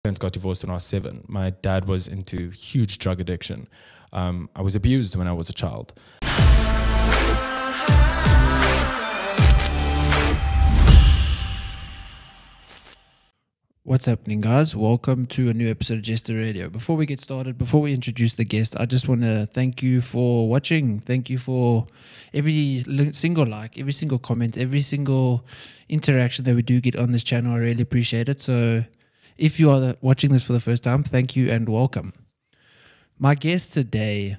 parents got divorced when I was 7. My dad was into huge drug addiction. I was abused when I was a child. What's happening, guys? Welcome to a new episode of Jester Radio. Before we get started, before we introduce the guest, I just want to thank you for watching. Thank you for every single like, every single comment, every single interaction that we do get on this channel. I really appreciate it. So if you are watching this for the first time, thank you and welcome. My guest today,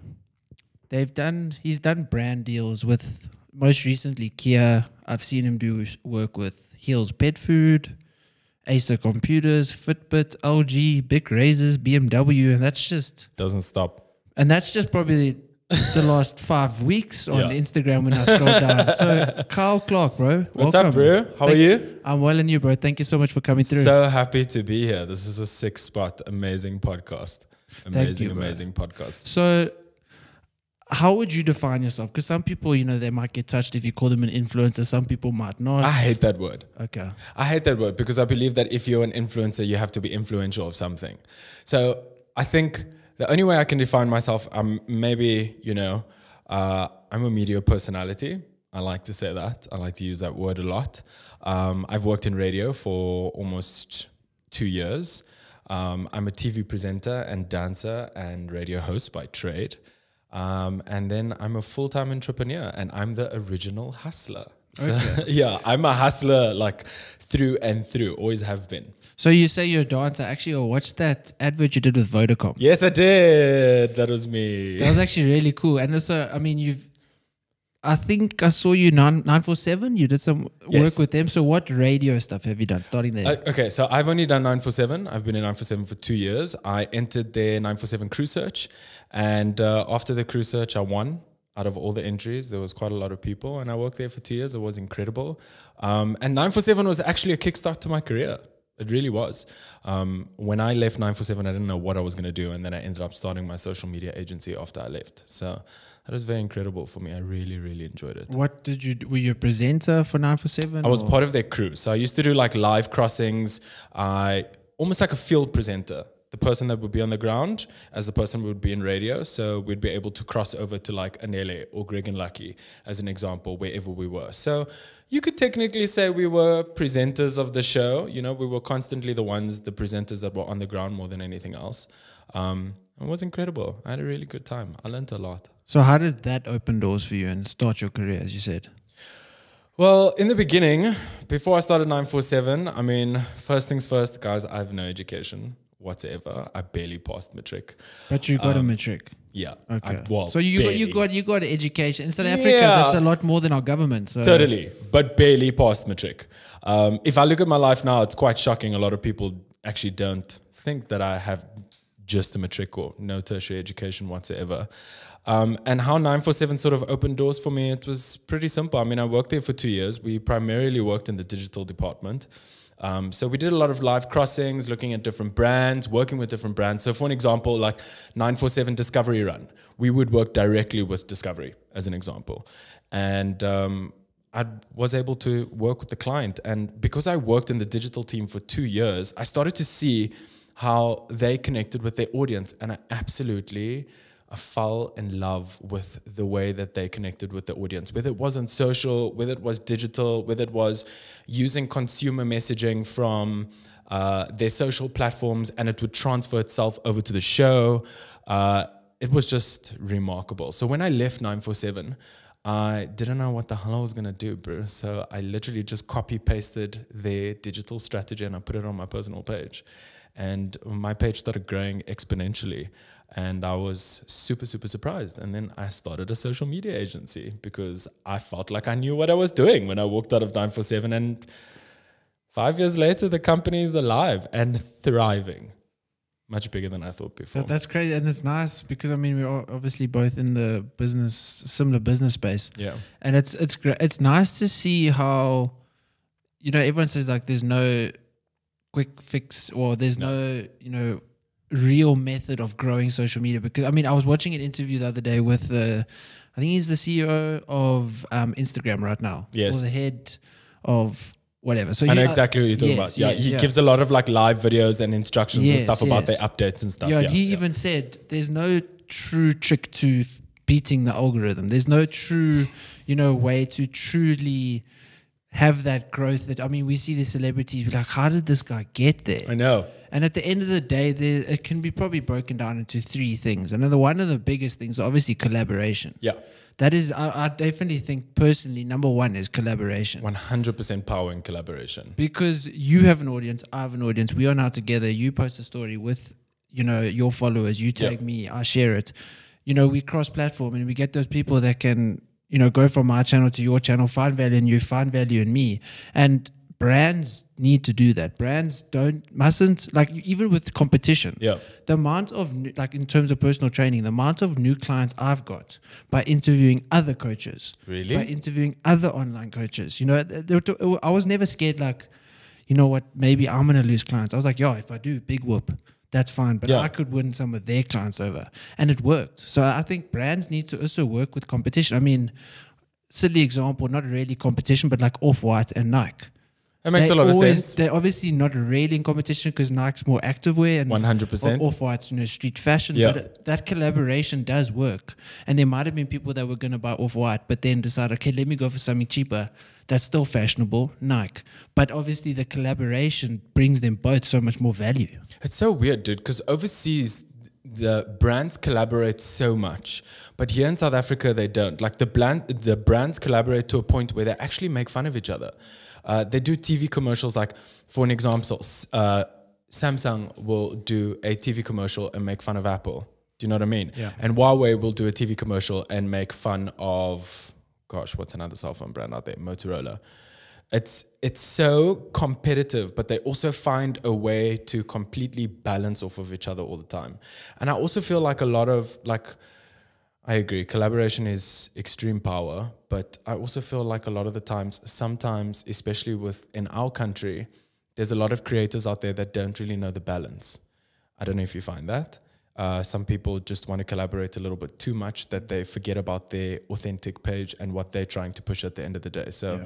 he's done brand deals with, most recently, Kia. I've seen him do work with Heels Pet Food, Acer Computers, Fitbit, LG, Bic Razors, BMW, and that's just... Doesn't stop. And that's just probably the last 5 weeks on Instagram when I scroll down. So, Kyle Clark, bro. What's up, bro? How are you? I'm well, and you, bro. Thank you so much for coming through. So happy to be here. This is a 6-spot, amazing podcast. Amazing podcast. So, how would you define yourself? Because some people, you know, they might get touched if you call them an influencer. Some people might not. I hate that word. Okay. I hate that word because I believe that if you're an influencer, you have to be influential of something. So I think the only way I can define myself, maybe, you know, I'm a media personality. I like to say that. I like to use that word a lot. I've worked in radio for almost 2 years. I'm a TV presenter and dancer and radio host by trade. And then I'm a full-time entrepreneur and I'm the original hustler. So yeah, I'm a hustler like through and through, always have been. So you say you're a dancer. Actually, I watched that advert you did with Vodacom. Yes, I did. That was me. That was actually really cool. And also, I mean, I think I saw you 947. You did some work with them. So what radio stuff have you done starting there? Okay, so I've only done 947. I've been in 947 for 2 years. I entered their 947 crew search. And after the crew search, I won. Out of all the entries, there was quite a lot of people. And I worked there for 2 years. It was incredible. And 947 was actually a kickstart to my career. It really was. When I left 947, I didn't know what I was going to do. And then I ended up starting my social media agency after I left. So that was very incredible for me. I really, really enjoyed it. What did you do? Were you a presenter for 947? I was part of their crew. So I used to do like live crossings, almost like a field presenter. The person that would be on the ground as the person would be in radio. So we'd be able to cross over to like Anele or Greg and Lucky as an example, wherever we were. So you could technically say we were presenters of the show. You know, we were constantly the presenters that were on the ground more than anything else. It was incredible. I had a really good time. I learned a lot. So how did that open doors for you and start your career, as you said? Well, in the beginning, before I started 947, I mean, first things first, guys, I have no education whatsoever. I barely passed matric. But you got a matric? Yeah. Okay. So you got education. In South Africa, that's a lot more than our government. So. Totally. But barely passed matric. If I look at my life now, it's quite shocking. A lot of people actually don't think that I have just a matric or no tertiary education whatsoever. And how 947 sort of opened doors for me, it was pretty simple. I mean, I worked there for 2 years. We primarily worked in the digital department. So we did a lot of live crossings, looking at different brands, working with different brands. So for an example, like 947 Discovery Run, we would work directly with Discovery as an example. And I was able to work with the client. And because I worked in the digital team for 2 years, I started to see how they connected with their audience. And I fell in love with the way that they connected with the audience, whether it was on social, whether it was digital, whether it was using consumer messaging from their social platforms, and it would transfer itself over to the show. It was just remarkable. So when I left 947, I didn't know what the hell I was going to do, bro. So I literally just copy-pasted their digital strategy and I put it on my personal page. And my page started growing exponentially. And I was super, super surprised. And then I started a social media agency because I felt like I knew what I was doing when I walked out of 947. And 5 years later, the company is alive and thriving. Much bigger than I thought before. That's crazy. And it's nice because, I mean, we're obviously both in the similar business space. Yeah. And it's great. It's nice to see how, you know, everyone says like there's no quick fix or there's no, you know, real method of growing social media. Because I mean, I was watching an interview the other day with I think he's the CEO of Instagram right now. Yes. Or the head of whatever. So I know exactly what you're talking about. Yeah, he gives a lot of like live videos and instructions and stuff about their updates and stuff. Yeah, he even said there's no true trick to beating the algorithm. There's no true, way to truly have that growth. That, I mean, we see the celebrities be like, how did this guy get there? I know. And at the end of the day, it can be probably broken down into three things. And one of the biggest things, obviously, collaboration. Yeah. That is, I definitely think personally, number one is collaboration. 100% power in collaboration. Because you have an audience, I have an audience. We are now together. You post a story with, your followers. You tag me, I share it. We cross-platform and we get those people that can, go from my channel to your channel, find value in you, find value in me. And brands need to do that. Brands mustn't, like, even with competition. Yeah. The amount of, like, in terms of personal training, the amount of new clients I've got by interviewing other coaches. Really? By interviewing other online coaches. I was never scared, like, you know what, maybe I'm going to lose clients. I was like, if I do, big whoop. That's fine, but I could win some of their clients over. And it worked. So I think brands need to also work with competition. I mean, silly example, not really competition, but like Off-White and Nike. That makes a lot of sense. They're obviously not really in competition because Nike's more activewear and 100%. Off-White's street fashion. Yeah. But that collaboration does work. And there might have been people that were going to buy Off-White, but then decided, okay, let me go for something cheaper. That's still fashionable, Nike. But obviously the collaboration brings them both so much more value. It's so weird, dude, because overseas the brands collaborate so much, but here in South Africa they don't. Like the brands collaborate to a point where they actually make fun of each other. They do TV commercials. Like, for an example, Samsung will do a TV commercial and make fun of Apple. Do you know what I mean? Yeah. And Huawei will do a TV commercial and make fun of, gosh, what's another cell phone brand out there? Motorola. It's so competitive, but they also find a way to completely balance off of each other all the time. And I also feel like a lot of, like, I agree, collaboration is extreme power, but I also feel like a lot of the times, sometimes, especially in our country, there's a lot of creators out there that don't really know the balance. I don't know if you find that. Some people just want to collaborate a little bit too much that they forget about their authentic page and what they're trying to push at the end of the day. So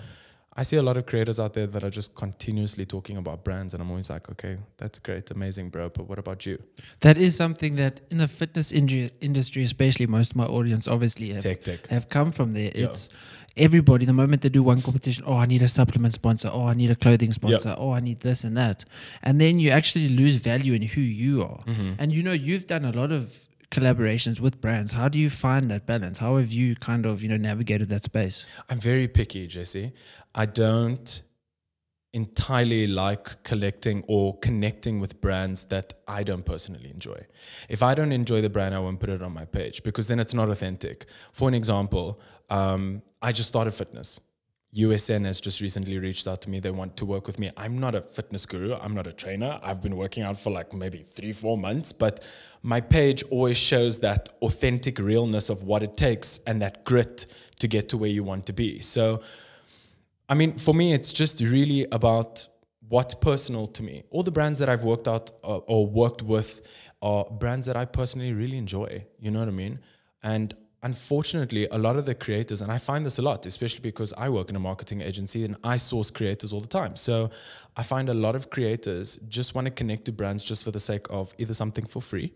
I see a lot of creators out there that are just continuously talking about brands, and I'm always like, okay, that's great, amazing, bro, but what about you? That is something that in the fitness industry, especially, most of my audience obviously have come from there. It's everybody, the moment they do one competition, I need a supplement sponsor, I need a clothing sponsor, I need this and that. And then you actually lose value in who you are. Mm-hmm. And you've done a lot of collaborations with brands. How do you find that balance? How have you kind of, navigated that space? I'm very picky, Jesse. I don't entirely like collecting or connecting with brands that I don't personally enjoy. If I don't enjoy the brand, I won't put it on my page because then it's not authentic. For an example, I just started fitness. USN has just recently reached out to me. They want to work with me. I'm not a fitness guru. I'm not a trainer. I've been working out for like maybe 3-4 months, but my page always shows that authentic realness of what it takes and that grit to get to where you want to be. So, I mean, for me, it's just really about what's personal to me. All the brands that I've worked out or worked with are brands that I personally really enjoy. You know what I mean? And unfortunately, a lot of the creators, and I find this a lot, especially because I work in a marketing agency and I source creators all the time. So I find a lot of creators just want to connect to brands just for the sake of either something for free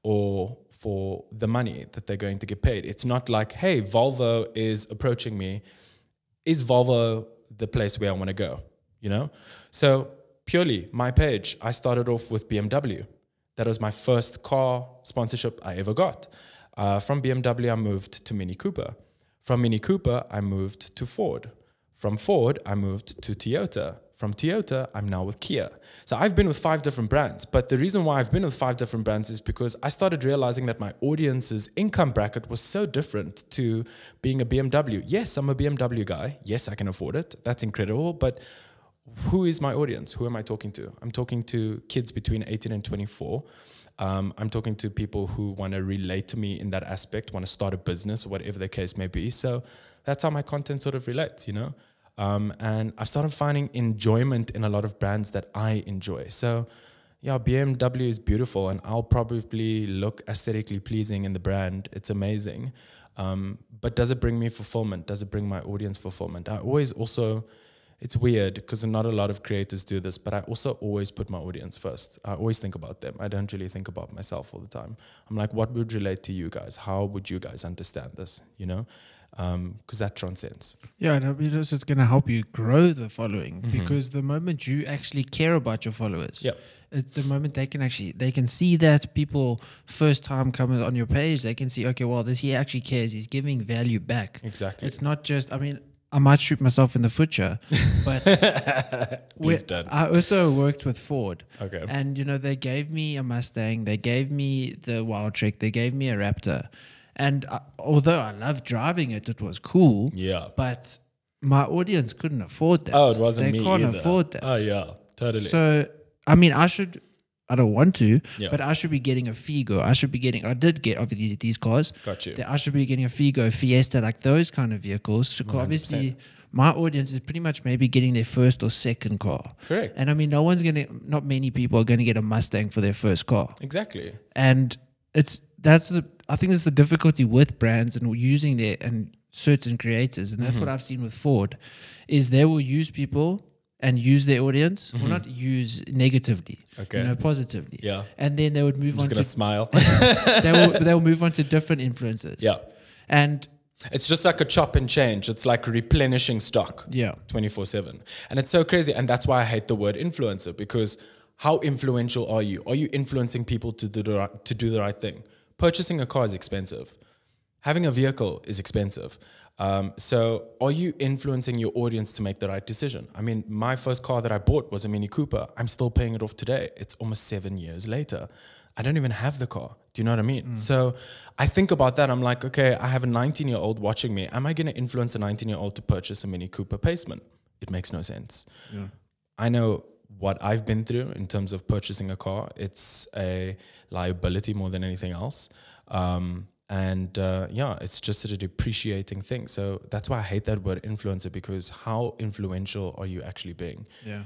or for the money that they're going to get paid. It's not like, hey, Volvo is approaching me. Is Volvo the place where I want to go? So purely my page, I started off with BMW. That was my first car sponsorship I ever got. From BMW, I moved to Mini Cooper. From Mini Cooper, I moved to Ford. From Ford, I moved to Toyota. From Toyota, I'm now with Kia. So I've been with 5 different brands. But the reason why I've been with 5 different brands is because I started realizing that my audience's income bracket was so different to being a BMW. Yes, I'm a BMW guy. Yes, I can afford it. That's incredible. But who is my audience? Who am I talking to? I'm talking to kids between 18 and 24. I'm talking to people who want to relate to me in that aspect, want to start a business or whatever the case may be. So that's how my content sort of relates, and I've started finding enjoyment in a lot of brands that I enjoy. So yeah, BMW is beautiful and I'll probably look aesthetically pleasing in the brand. It's amazing. But does it bring me fulfillment? Does it bring my audience fulfillment? I always also it's weird because not a lot of creators do this, but I also always put my audience first. I always think about them. I don't really think about myself all the time. I'm like, what would relate to you guys? How would you guys understand this? You know, because that transcends. Yeah, and it's going to help you grow the following, because the moment you actually care about your followers, at the moment they can see that people first time coming on your page, they can see, okay, well, he actually cares. He's giving value back. Exactly. It's not just, I mean, I might shoot myself in the foot, but Please don't. I also worked with Ford. Okay. And, they gave me a Mustang. They gave me the Wild Trek. They gave me a Raptor. And although I loved driving it, it was cool. Yeah. But my audience couldn't afford that. Oh, it wasn't me They can't either. afford that. Oh, yeah, totally. So, I mean, I don't want to, Yeah. but I should be getting a Figo. I did get obviously these cars. Got you. I should be getting a Figo, Fiesta, like those kind of vehicles. So 100%. obviously, my audience is pretty much maybe getting their first or second car. Correct. And I mean, not many people are going to get a Mustang for their first car. Exactly. And I think that's the difficulty with brands and using and certain creators. And that's what I've seen with Ford, is they will use people and use their audience, or not use negatively, positively. Yeah. And then they would move I'm just on going to to smile. they'll move on to different influencers. Yeah. And It's just like a chop and change. It's like replenishing stock 24/7. And it's so crazy. And that's why I hate the word influencer, because how influential are you? Are you influencing people to do the right thing? Purchasing a car is expensive. Having a vehicle is expensive. So are you influencing your audience to make the right decision? I mean, my first car that I bought was a Mini Cooper. I'm still paying it off today. It's almost 7 years later. I don't even have the car. Do you know what I mean? So I think about that. I'm like, okay, I have a 19-year-old watching me. Am I going to influence a 19-year-old to purchase a Mini Cooper Paceman? It makes no sense. Yeah. I know what I've been through in terms of purchasing a car. It's a liability more than anything else. It's just a depreciating thing. So that's why I hate that word influencer, because how influential are you actually being? Yeah.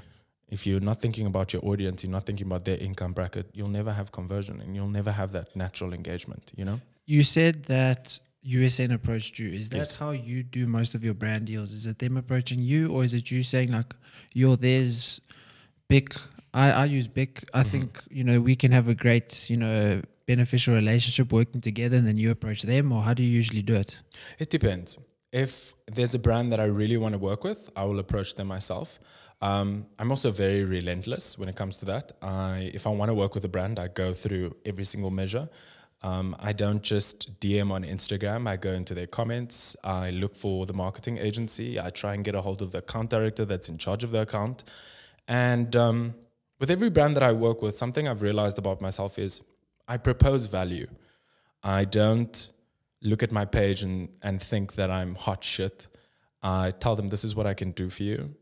If you're not thinking about your audience, you're not thinking about their income bracket, you'll never have conversion and you'll never have that natural engagement, you know? You said that USN approached you. Is that how you do most of your brand deals? Is it them approaching you, or is it you saying like, there's Bic, I use Bic. I think, we can have a great, beneficial relationship working together, and then you approach them, or how do you usually do it? It depends. If there's a brand that I really want to work with, I will approach them myself. I'm also very relentless when it comes to that. If I want to work with a brand, I go through every single measure. I don't just DM on Instagram. I go into their comments. I look for the marketing agency. I try and get a hold of the account director that's in charge of the account. And with every brand that I work with, something I've realized about myself is I propose value. I don't look at my page and think that I'm hot shit. I tell them, this is what I can do for you.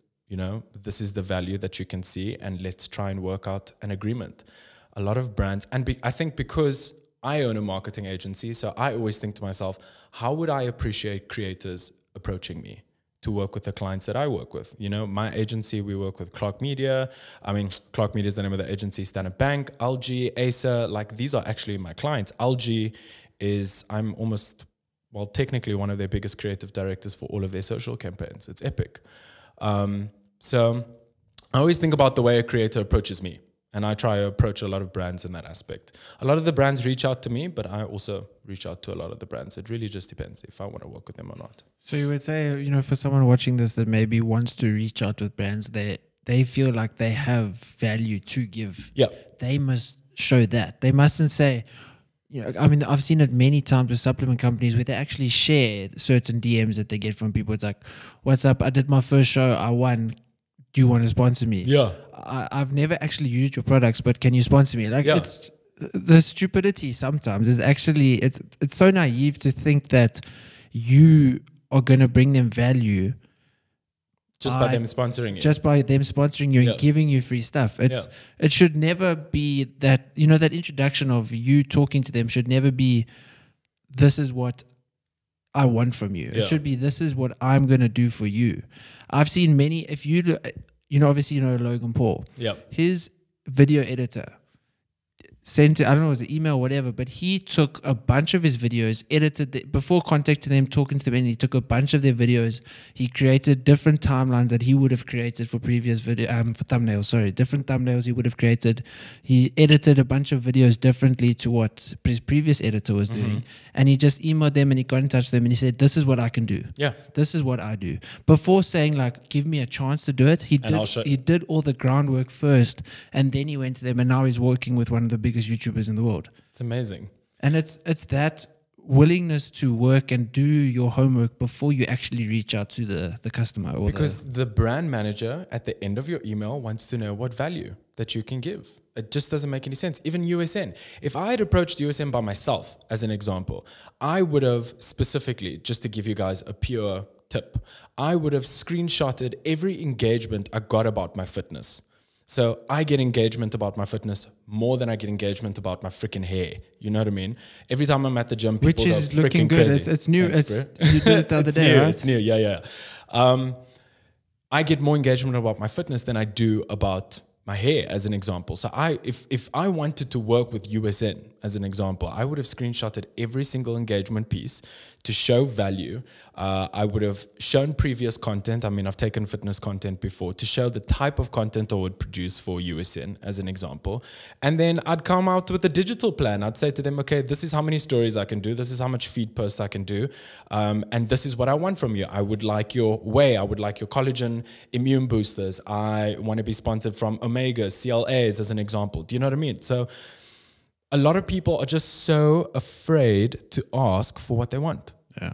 This is the value that you can see, and let's try and work out an agreement. A lot of brands, I think because I own a marketing agency, so I always think to myself, how would I appreciate creators approaching me to work with the clients that I work with? My agency, we work with Clark Media. I mean, Clark Media is the name of the agency, Standard Bank, LG, Acer, like these are actually my clients. LG I'm technically one of their biggest creative directors for all of their social campaigns. It's epic. So I always think about the way a creator approaches me, and I try to approach a lot of brands in that aspect. A lot of the brands reach out to me, but I also reach out to a lot of the brands. It really just depends if I want to work with them or not. So you would say, for someone watching this that maybe wants to reach out with brands, they feel like they have value to give. Yeah. They must show that. They mustn't say, I've seen it many times with supplement companies where they actually share certain DMs that they get from people. It's like, what's up? I did my first show. I won. Do you want to sponsor me? Yeah. I've never actually used your products, but can you sponsor me? It's the stupidity sometimes is actually, it's so naive to think that you are going to bring them value just by them sponsoring you. Just by them sponsoring you and giving you free stuff. It should never be that, that introduction of you talking to them should never be, this is what I want from you. It should be, this is what I'm going to do for you. I've seen many, if obviously Logan Paul. Yeah. His video editor sent it, I don't know, it was an email or whatever, but he took a bunch of his videos, before contacting them, talking to them, and he took a bunch of their videos. He created different timelines that he would have created for previous video, for thumbnails, different thumbnails he would have created. He edited a bunch of videos differently to what his previous editor was doing. And he just emailed them and he got in touch with them and he said, this is what I can do. Yeah. This is what I do. Before saying like, give me a chance to do it, he did all the groundwork first, and then he went to them, and now he's working with one of the biggest YouTubers in the world. It's amazing. And it's that willingness to work and do your homework before you actually reach out to the customer. Because the brand manager at the end of your email wants to know what value that you can give. It just doesn't make any sense. Even USN. If I had approached USN by myself, as an example, I would have specifically, just to give you guys a pure tip, I would have screenshotted every engagement I got about my fitness. So I get engagement about my fitness more than I get engagement about my freaking hair. You know what I mean? Every time I'm at the gym, people Which go is looking freaking good. crazy. It's new. Thanks, You did it the other day, new, right? It's new. Yeah. I get more engagement about my fitness than I do about my hair, as an example. So if I wanted to work with USN, as an example, I would have screenshotted every single engagement piece to show value. I would have shown previous content. I mean, I've taken fitness content before to show the type of content I would produce for USN, as an example. And then I'd come out with a digital plan. I'd say to them, okay, this is how many stories I can do. This is how much feed posts I can do. And this is what I want from you. I would like your whey. I would like your collagen immune boosters. I want to be sponsored from Omegas, CLAs, as an example. Do you know what I mean? So a lot of people are just so afraid to ask for what they want. Yeah.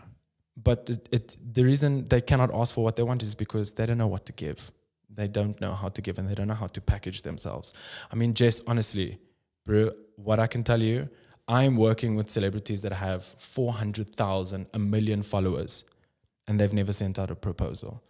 But the reason they cannot ask for what they want is because they don't know what to give. They don't know how to give, and they don't know how to package themselves. I mean, Jess, honestly, bro, what I can tell you, I'm working with celebrities that have 400,000, 1 million followers, and they've never sent out a proposal.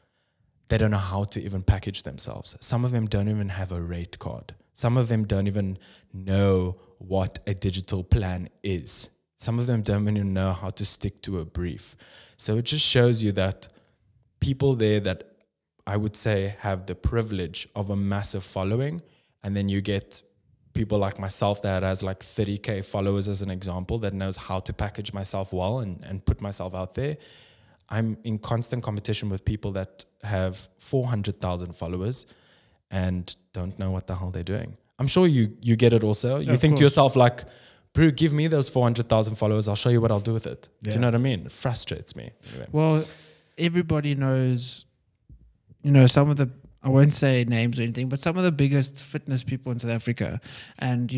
They don't know how to even package themselves. Some of them don't even have a rate card. Some of them don't even know what a digital plan is. Some of them don't even know how to stick to a brief. So it just shows you that people there that I would say have the privilege of a massive following, and then you get people like myself that has like 30K followers, as an example, that knows how to package myself well and put myself out there. I'm in constant competition with people that have 400,000 followers and don't know what the hell they're doing. I'm sure you get it also. You think to yourself like, bro, give me those 400,000 followers. I'll show you what I'll do with it. Yeah. Do you know what I mean? It frustrates me. Anyway. Well, everybody knows, some of the, I won't say names or anything, but some of the biggest fitness people in South Africa, and,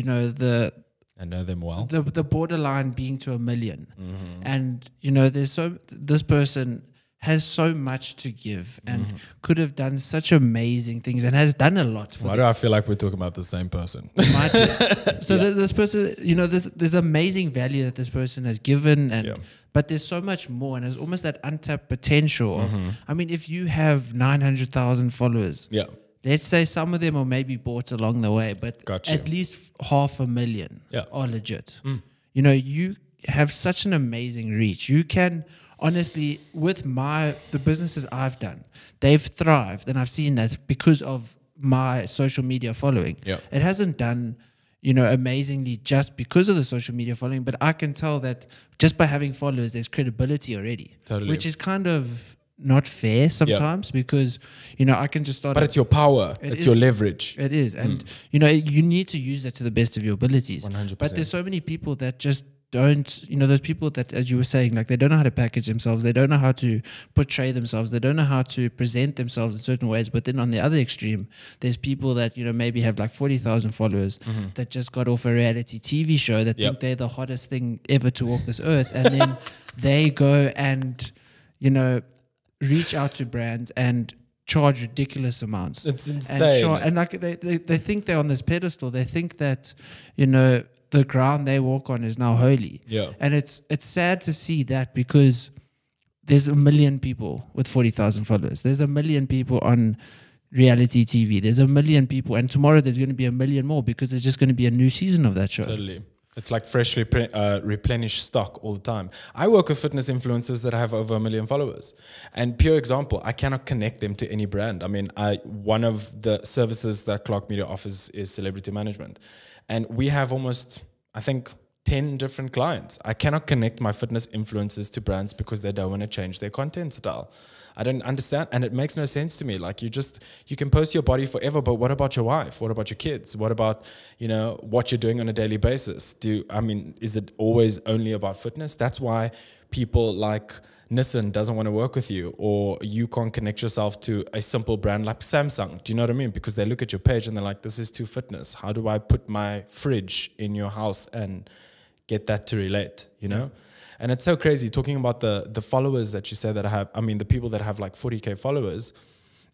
I know them well. The borderline being to 1 million. Mm-hmm. And, this person has so much to give and could have done such amazing things and has done a lot for Why do I feel like we're talking about the same person? Might be. So this person, there's amazing value that this person has given, and but there's so much more, and there's almost that untapped potential. I mean, if you have 900,000 followers, let's say some of them are maybe bought along the way, but at least 500,000 are legit. You have such an amazing reach. You can... Honestly, with the businesses I've done, they've thrived, and I've seen that because of my social media following. It hasn't done, amazingly just because of the social media following, but I can tell that just by having followers, there's credibility already. Totally. Which is kind of not fair sometimes because, I can just start... But it's your power. It's your leverage. It is. And, you need to use that to the best of your abilities. 100%. But there's so many people that just don't, those people that, as you were saying, like they don't know how to package themselves, they don't know how to portray themselves, they don't know how to present themselves in certain ways. But then on the other extreme, there's people that, maybe have like 40,000 followers that just got off a reality TV show that think they're the hottest thing ever to walk this earth. And then they go and, reach out to brands and charge ridiculous amounts. It's insane. And like they think they're on this pedestal. They think that, the ground they walk on is now holy. And it's sad to see that because there's 1 million people with 40,000 followers. There's 1 million people on reality TV. There's 1 million people. And tomorrow there's going to be 1 million more because there's just going to be a new season of that show. Totally. It's like freshly replenished stock all the time. I work with fitness influencers that have over 1 million followers. And pure example, I cannot connect them to any brand. I mean, one of the services that Clark Media offers is celebrity management. And we have almost, I think, 10 different clients. I cannot connect my fitness influencers to brands because they don't want to change their content style. I don't understand, and it makes no sense to me. Like, you can post your body forever, but what about your wife? What about your kids? What about, what you're doing on a daily basis? Is it always only about fitness? That's why people like Nissan doesn't want to work with you, or you can't connect yourself to a simple brand like Samsung. Do you know what I mean? Because they look at your page and they're like, this is too fitness. How do I put my fridge in your house and get that to relate, And it's so crazy talking about the followers that you say that I have. The people that have like 40K followers.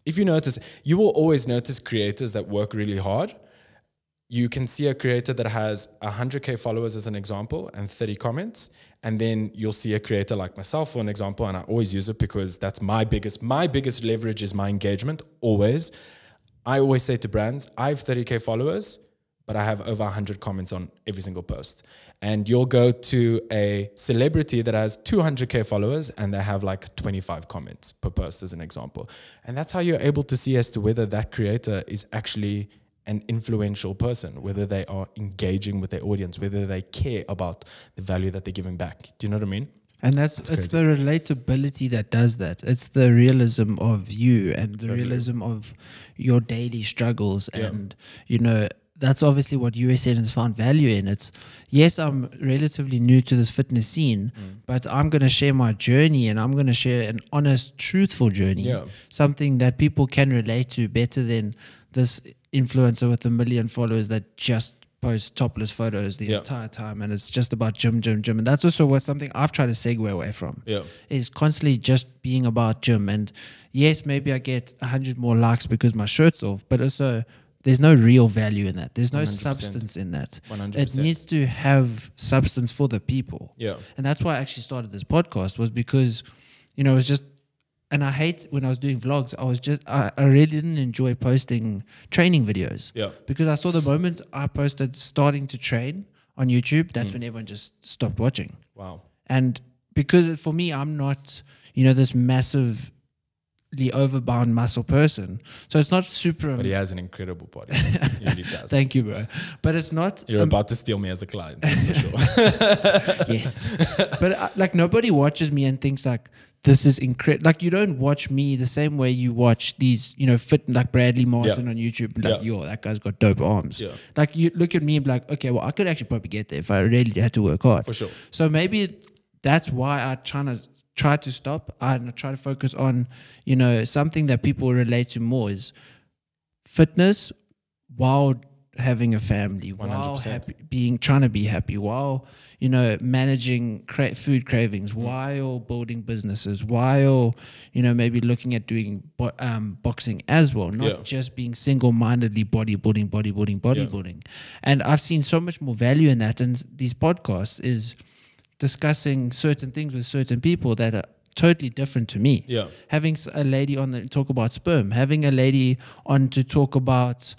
If you notice, you will always notice creators that work really hard. You can see a creator that has 100K followers as an example and 30 comments. And then you'll see a creator like myself, for an example, and I always use it because that's my biggest leverage is my engagement, always. I always say to brands, I have 30K followers, but I have over 100 comments on every single post. And you'll go to a celebrity that has 200K followers and they have like 25 comments per post as an example. And that's how you're able to see as to whether that creator is actually an influential person, whether they are engaging with their audience, whether they care about the value that they're giving back. Do you know what I mean? And it's the relatability that does that. It's the realism of you and the realism of your daily struggles. And, that's obviously what USN has found value in. It's, yes, I'm relatively new to this fitness scene, but I'm going to share my journey, and I'm going to share an honest, truthful journey, something that people can relate to better than this influencer with 1 million followers that just post topless photos the entire time, and it's just about gym. And that's also something I've tried to segue away from, is constantly just being about gym. And yes, maybe I get 100 more likes because my shirt's off, but also there's no real value in that. There's no 100%. Substance in that. 100%. It needs to have substance for the people. Yeah. And that's why I actually started this podcast, was because, it was just, and I hate when I was doing vlogs, I really didn't enjoy posting training videos. Yeah. Because I saw the moment I posted starting to train on YouTube, that's when everyone just stopped watching. Wow. And because for me, I'm not, this massive overbound muscle person, so it's not super. But he has an incredible body. He really does. Thank you, bro. But it's not. You're about to steal me as a client, that's for sure. Yes, but nobody watches me and thinks like, this is incredible. Like, you don't watch me the same way you watch these, fit like Bradley Martin on YouTube. Like, that guy's got dope arms. Yeah. Like, you look at me and be like, okay, well, I could actually probably get there if I really had to work hard. For sure. So maybe that's why I try to stop and try to focus on, something that people relate to more is fitness while having a family, 100%. while trying to be happy, while, managing food cravings, while building businesses, while, maybe looking at doing boxing as well, not just being single-mindedly bodybuilding. And I've seen so much more value in that. And these podcasts is discussing certain things with certain people that are totally different to me. Yeah. Having a lady on to talk about sperm, having a lady on to talk about,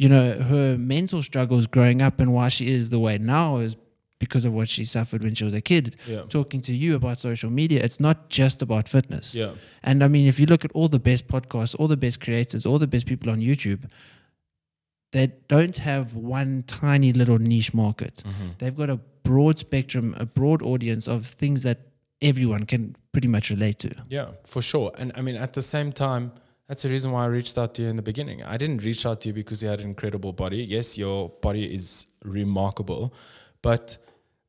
her mental struggles growing up and why she is the way now is because of what she suffered when she was a kid. Yeah. Talking to you about social media, it's not just about fitness. Yeah. And if you look at all the best podcasts, all the best creators, all the best people on YouTube, they don't have one tiny little niche market. They've got a broad spectrum, a broad audience of things that everyone can pretty much relate to. Yeah, for sure. And at the same time, that's the reason why I reached out to you in the beginning. I didn't reach out to you because you had an incredible body. Yes, your body is remarkable, but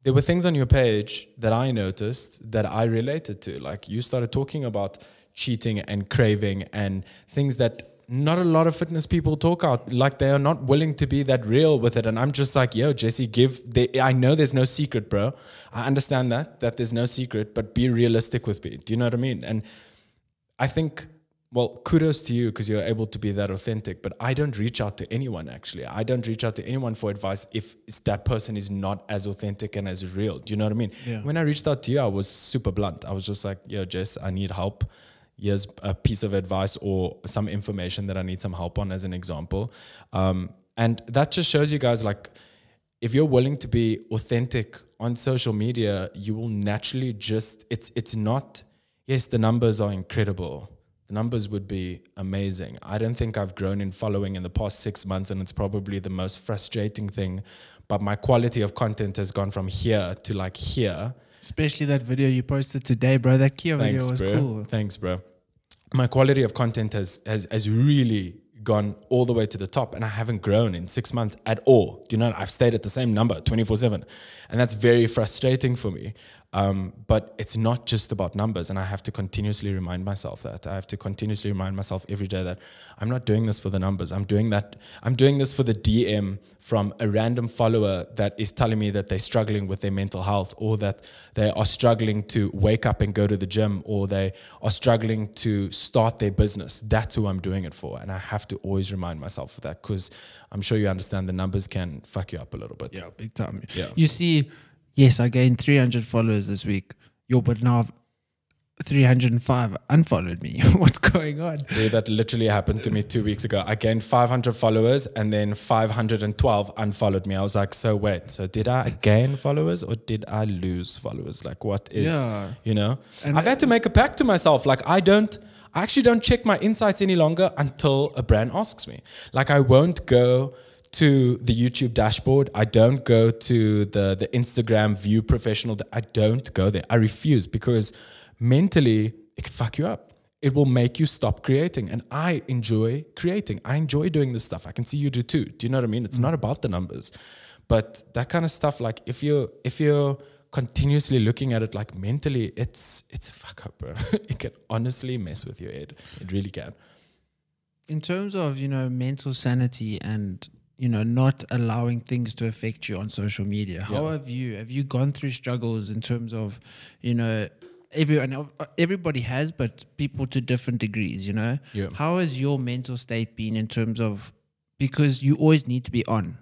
there were things on your page that I noticed that I related to. Like, you started talking about cheating and craving and things that not a lot of fitness people talk out. Like, they are not willing to be that real with it. And I'm just like, yo, Jesse, I know there's no secret, bro. I understand that there's no secret, but be realistic with me. Do you know what I mean? And I think, well, kudos to you because you're able to be that authentic, but I don't reach out to anyone, actually. I don't reach out to anyone for advice if that person is not as authentic and as real. Do you know what I mean? Yeah. When I reached out to you, I was super blunt. I was just like, yo, Jess, I need help. Here's a piece of advice or some information that I need some help on, as an example. And that just shows you guys, like, if you're willing to be authentic on social media, you will naturally just, it's not, yes, the numbers are incredible. the numbers would be amazing. I don't think I've grown in following in the past 6 months, and it's probably the most frustrating thing. But my quality of content has gone from here to like here. Especially that video you posted today, bro. That Kia video was bro. cool. Thanks, bro. My quality of content has really gone all the way to the top, and I haven't grown in 6 months at all. Do you know? I've stayed at the same number 24/7, and that's very frustrating for me. But it's not just about numbers, and I have to continuously remind myself that. I have to continuously remind myself every day that I'm not doing this for the numbers. I'm doing this for the DM from a random follower that is telling me that they're struggling with their mental health, or that they are struggling to wake up and go to the gym, or they are struggling to start their business. That's who I'm doing it for, and I have to always remind myself of that, because I'm sure you understand the numbers can fuck you up a little bit. Yeah, big time. Yeah. You see, yes, I gained 300 followers this week. But now 305 unfollowed me. What's going on? Yeah, that literally happened to me 2 weeks ago. I gained 500 followers and then 512 unfollowed me. I was like, so wait, so did I gain followers or did I lose followers? Like, what is, you know? And I've had to make a pact to myself. Like, I actually don't check my insights any longer until a brand asks me. Like, I won't go to the YouTube dashboard. I don't go to the Instagram view professional. I don't go there. I refuse, because mentally it can fuck you up. It will make you stop creating. And I enjoy creating. I enjoy doing this stuff. I can see you do too. Do you know what I mean? It's not about the numbers, but that kind of stuff. Like if you're continuously looking at it like mentally, it's a fuck up, bro. It can honestly mess with your head. It really can. In terms of, mental sanity and, not allowing things to affect you on social media, how have you gone through struggles in terms of, everybody has, but people to different degrees, How has your mental state been in terms of, because you always need to be on,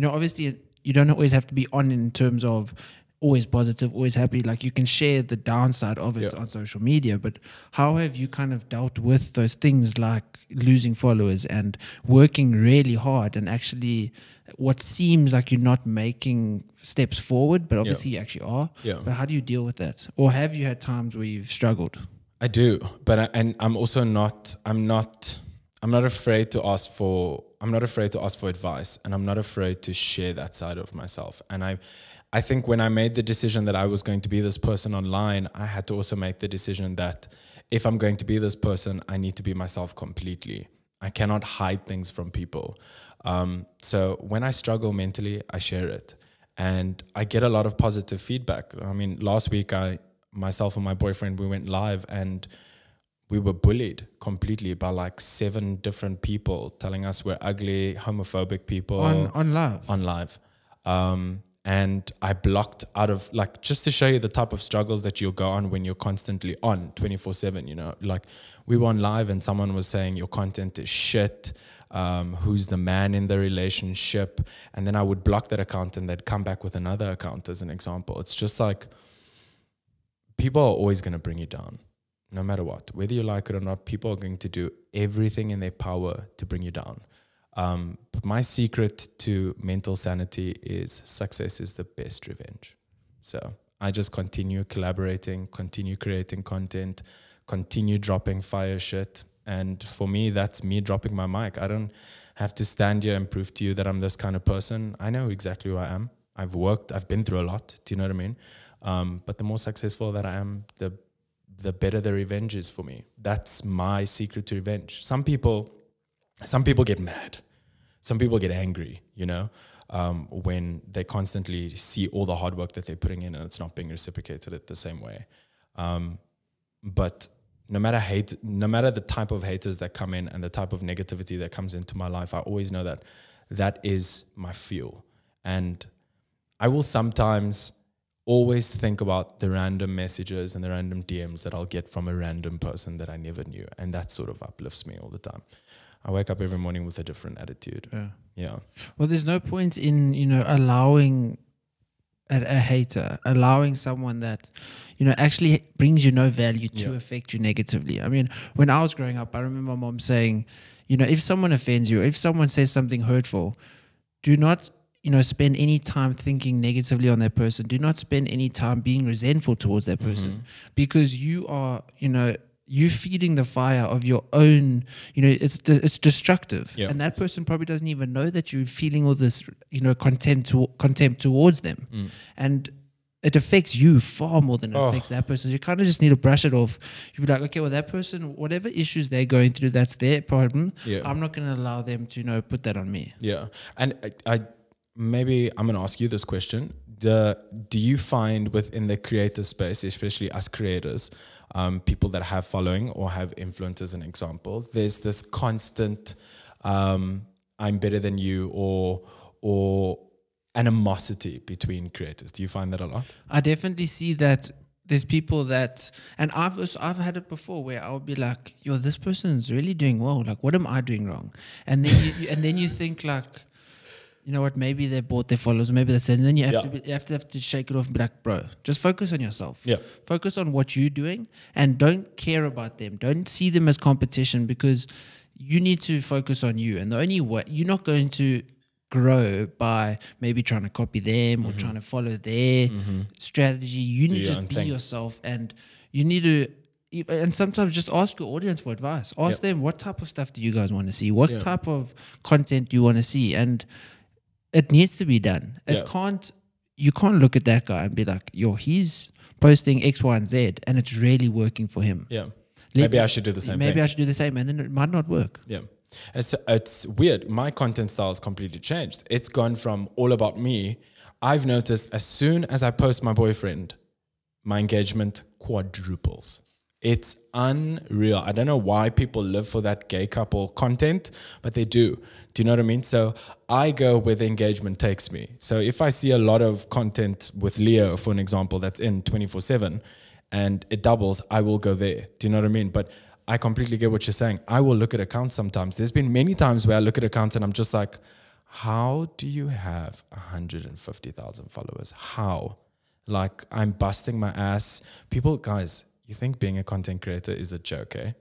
obviously you don't always have to be on in terms of always positive, always happy. Like, you can share the downside of it on social media, but how have you kind of dealt with those things like losing followers and working really hard and actually what seems like you're not making steps forward, but obviously you actually are. But how do you deal with that? Or have you had times where you've struggled? I do, but I'm also not. I'm not afraid to ask for. I'm not afraid to ask for advice, and I'm not afraid to share that side of myself. And I think when I made the decision that I was going to be this person online, I had to also make the decision that if I'm going to be this person, I need to be myself completely. I cannot hide things from people. So when I struggle mentally, I share it. And I get a lot of positive feedback. I mean, last week, myself and my boyfriend, we went live and we were bullied completely by like 7 different people telling us we're ugly, homophobic people. On live? On live. And I blocked out of, like, just to show you the type of struggles that you'll go on when you're constantly on 24/7, like we were on live and someone was saying your content is shit. Who's the man in the relationship? And then I would block that account and they'd come back with another account as an example. It's just like, people are always going to bring you down, no matter what. Whether you like it or not, people are going to do everything in their power to bring you down. But my secret to mental sanity is success is the best revenge. So I just continue collaborating, continue creating content, continue dropping fire shit. And for me, that's me dropping my mic. I don't have to stand here and prove to you that I'm this kind of person. I know exactly who I am. I've been through a lot. Do you know what I mean? But the more successful that I am, the better the revenge is for me. That's my secret to revenge. Some people get mad. Some people get angry, when they constantly see all the hard work that they're putting in and it's not being reciprocated the same way. But no matter the type of haters that come in and the type of negativity that comes into my life, I always know that is my fuel. And I will sometimes always think about the random messages and the random DMs that I'll get from a random person that I never knew. And that sort of uplifts me all the time. I wake up every morning with a different attitude. Yeah. Well, there's no point in, allowing a hater, allowing someone that, actually brings you no value to affect you negatively. I mean, when I was growing up, I remember my mom saying, if someone offends you, if someone says something hurtful, do not, spend any time thinking negatively on that person. Do not spend any time being resentful towards that person, because you are, you feeding the fire of your own, it's destructive. Yeah. And that person probably doesn't even know that you're feeling all this, contempt towards them. And it affects you far more than it affects that person. So you kind of just need to brush it off. You be like, okay, well, that person, whatever issues they're going through, that's their problem. Yeah. I'm not going to allow them to, put that on me. Yeah. And maybe I'm going to ask you this question. Do you find within the creator space, especially us creators, people that have following or have influence as an example, there's this constant I'm better than you or animosity between creators. Do you find that a lot? I definitely see that there's people that, and I've had it before where I would be like, yo, this person's really doing well. Like, what am I doing wrong? And then you think like, you know what, maybe they bought their followers, maybe that's it. And then you have to shake it off and be like, bro, just focus on yourself. Yeah. Focus on what you're doing and don't care about them. Don't see them as competition, because you need to focus on you. And the only way, you're not going to grow by maybe trying to copy them or trying to follow their strategy. You need to just be yourself, and you need to, and sometimes just ask your audience for advice. Ask them, what type of stuff do you guys want to see? What type of content do you want to see? And it needs to be done. You can't look at that guy and be like, yo, he's posting X, Y, and Z, and it's really working for him. Yeah. Maybe I should do the same thing. Maybe I should do the same, and then it might not work. Yeah. It's weird. My content style has completely changed. It's gone from all about me. I've noticed as soon as I post my boyfriend, my engagement quadruples. It's unreal. I don't know why people live for that gay couple content, but they do. Do you know what I mean? So I go where the engagement takes me. So if I see a lot of content with Leo, for an example, that's in 24/7 and it doubles, I will go there. Do you know what I mean? But I completely get what you're saying. I will look at accounts sometimes. There's been many times where I look at accounts and I'm just like, how do you have 150,000 followers? How? Like, I'm busting my ass. People, guys, you think being a content creator is a joke, eh?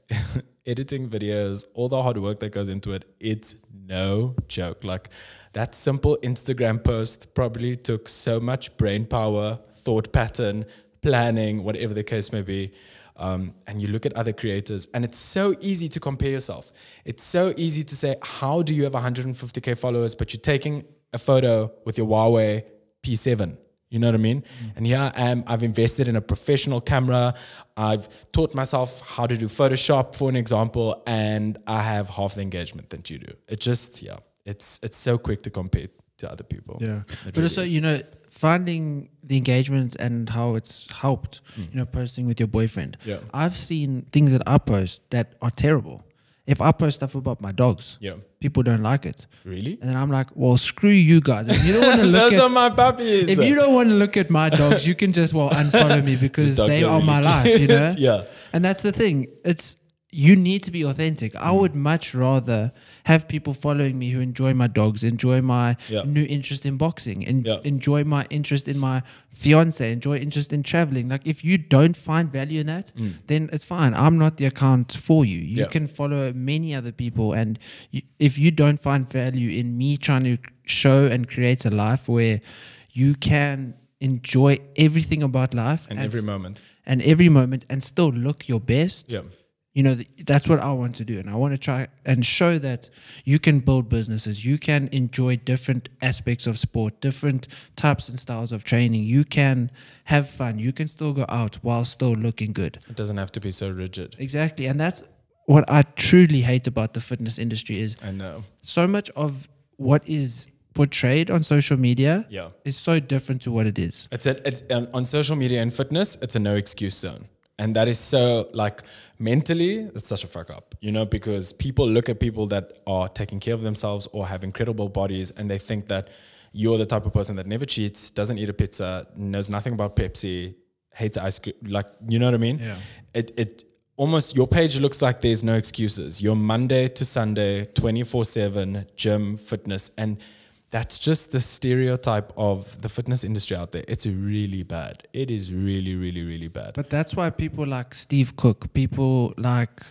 Editing videos, all the hard work that goes into it, it's no joke. Like, that simple Instagram post probably took so much brain power, thought pattern, planning, whatever the case may be. And you look at other creators, and it's so easy to compare yourself. It's so easy to say, how do you have 150K followers, but you're taking a photo with your Huawei P7? You know what I mean? And here I am. I've invested in a professional camera. I've taught myself how to do Photoshop, for an example, and I have half the engagement that you do. It just, it's so quick to compare to other people. Yeah. But also, finding the engagement and how it's helped, posting with your boyfriend. Yeah. I've seen things that I post that are terrible. If I post stuff about my dogs, people don't like it. Really? And then I'm like, well, screw you guys. If you don't want to look Those are my puppies. If you don't want to look at my dogs, you can just unfollow me, because they are my life, Yeah. And that's the thing. You need to be authentic. I would much rather have people following me who enjoy my dogs, enjoy my new interest in boxing, and enjoy my interest in my fiance, enjoy interest in traveling. Like, if you don't find value in that, then it's fine. I'm not the account for you. You can follow many other people, and if you don't find value in me trying to show and create a life where you can enjoy everything about life and every moment and still look your best. That's what I want to do. And I want to try and show that you can build businesses. You can enjoy different aspects of sport, different types and styles of training. You can have fun. You can still go out while still looking good. It doesn't have to be so rigid. Exactly. And that's what I truly hate about the fitness industry is I know so much of what is portrayed on social media is so different to what it is. It's on social media and fitness, it's a no excuse zone. And that is so, like, mentally, it's such a fuck up, because people look at people that are taking care of themselves or have incredible bodies, and they think that you're the type of person that never cheats, doesn't eat a pizza, knows nothing about Pepsi, hates ice cream. Like, you know what I mean? Yeah. It almost, your page looks like there's no excuses. You're Monday to Sunday, 24/7, gym, fitness, and that's just the stereotype of the fitness industry out there. It's really bad. It is really, really, really bad. But that's why people like Steve Cook, people like,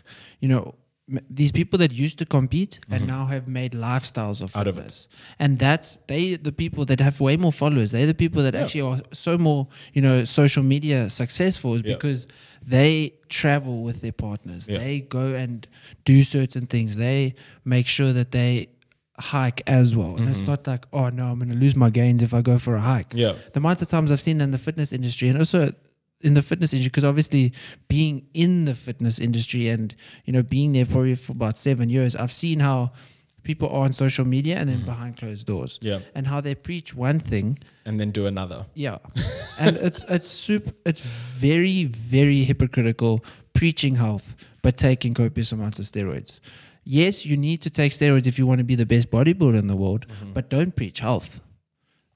these people that used to compete and now have made lifestyles of Out of fitness. And the people that have way more followers. They're the people that actually are so more, social media successful is because they travel with their partners. They go and do certain things. They make sure that they hike as well. And it's not like, oh no, I'm going to lose my gains if I go for a hike. The amount of times I've seen in the fitness industry, and also in the fitness industry, because obviously being in the fitness industry and being there probably for about 7 years, I've seen how people are on social media and then behind closed doors, and how they preach one thing and then do another. And it's very, very hypocritical, preaching health but taking copious amounts of steroids. Yes, you need to take steroids if you want to be the best bodybuilder in the world, but don't preach health.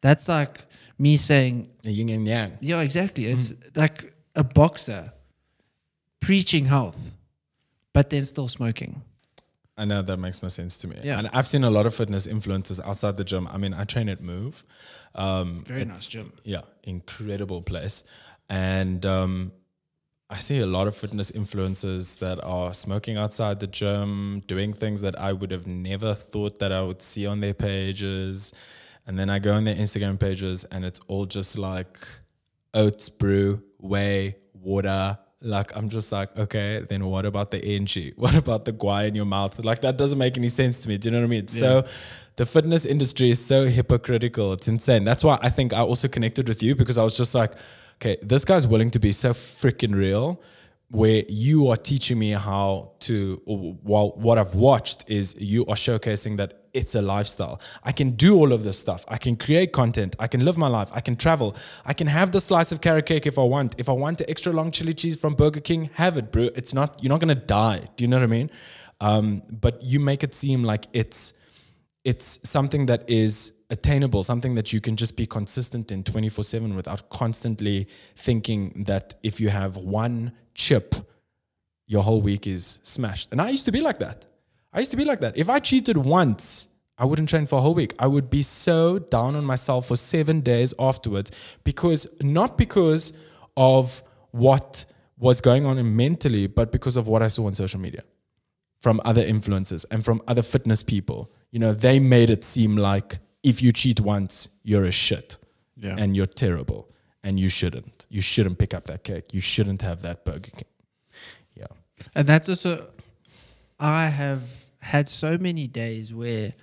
That's like me saying yin and yang. Yeah, exactly. It's like a boxer preaching health, but then still smoking. I know that makes no sense to me. And I've seen a lot of fitness influencers outside the gym. I mean, I train at Move. Very nice gym. Yeah, incredible place. And I see a lot of fitness influencers that are smoking outside the gym, doing things that I would have never thought that I would see on their pages. And then I go on their Instagram pages and it's all just like oats brew, whey, water. Like, I'm just like, okay, then what about the NG? What about the guai in your mouth? Like, that doesn't make any sense to me. Do you know what I mean? So the fitness industry is so hypocritical. It's insane. That's why I think I also connected with you, because I was just like, okay, this guy's willing to be so freaking real, where you are teaching me how to, well, what I've watched is you are showcasing that it's a lifestyle. I can do all of this stuff. I can create content. I can live my life. I can travel. I can have the slice of carrot cake if I want. If I want the extra long chili cheese from Burger King, have it, bro. You're not going to die. Do you know what I mean? But you make it seem like it's something that is attainable, something that you can just be consistent in 24/7 without constantly thinking that if you have one chip, your whole week is smashed. And I used to be like that. If I cheated once, I wouldn't train for a whole week. I would be so down on myself for 7 days afterwards, not because of what was going on mentally, but because of what I saw on social media from other influencers and from other fitness people. They made it seem like if you cheat once, you're a shit and you're terrible and you shouldn't. You shouldn't pick up that cake. You shouldn't have that Burger King. Yeah. And that's also, I have had so many days where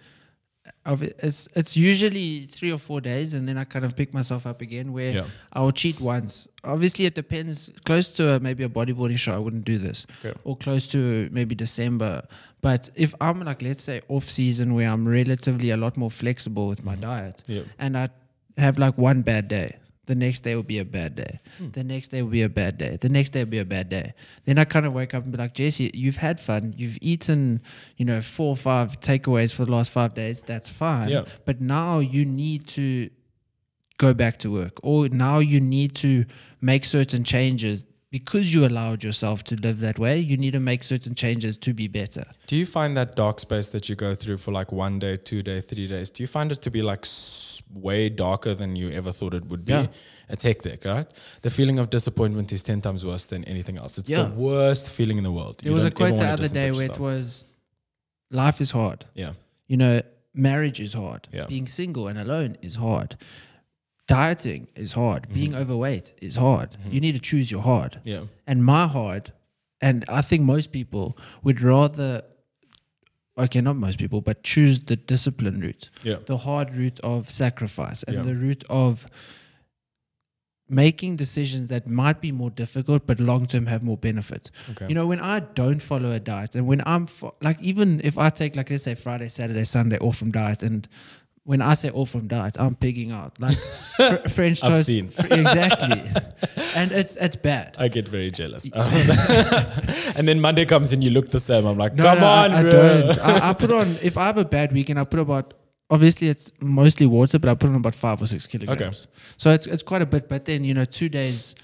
it's usually 3 or 4 days, and then I kind of pick myself up again where I will cheat once. Obviously, it depends. Close to maybe a bodybuilding show, I wouldn't do this. Or close to maybe December. But if I'm like, let's say off season where I'm relatively a lot more flexible with my diet, and I have like one bad day, the next day will be a bad day. The next day will be a bad day. The next day will be a bad day. Then I kind of wake up and be like, Jesse, you've had fun. You've eaten, 4 or 5 takeaways for the last 5 days. That's fine. But now you need to go back to work, or now you need to make certain changes. Because you allowed yourself to live that way, you need to make certain changes to be better. Do you find that dark space that you go through for like 1 day, 2 days, 3 days, do you find it to be like way darker than you ever thought it would be? It's hectic, right? The feeling of disappointment is 10 times worse than anything else. It's the worst feeling in the world. There was a quote the other day where it was, life is hard. Marriage is hard. Being single and alone is hard. Dieting is hard. Being overweight is hard. You need to choose your hard. And my hard, and I think most people would rather, okay, not most people, but choose the discipline route. The hard route of sacrifice and the route of making decisions that might be more difficult, but long-term have more benefit. When I don't follow a diet, and when I'm, even if I take, let's say Friday, Saturday, Sunday off from diet, and when I say off from diet, I'm pigging out. Like French toast. I've seen. Exactly. And it's bad. I get very jealous. And then Monday comes and you look the same. I'm like, no, come on, I bro. don't. I put on, if I have a bad weekend, I put about, obviously it's mostly water, but I put on about 5 or 6 kilograms. Okay. So it's quite a bit. But then, 2 days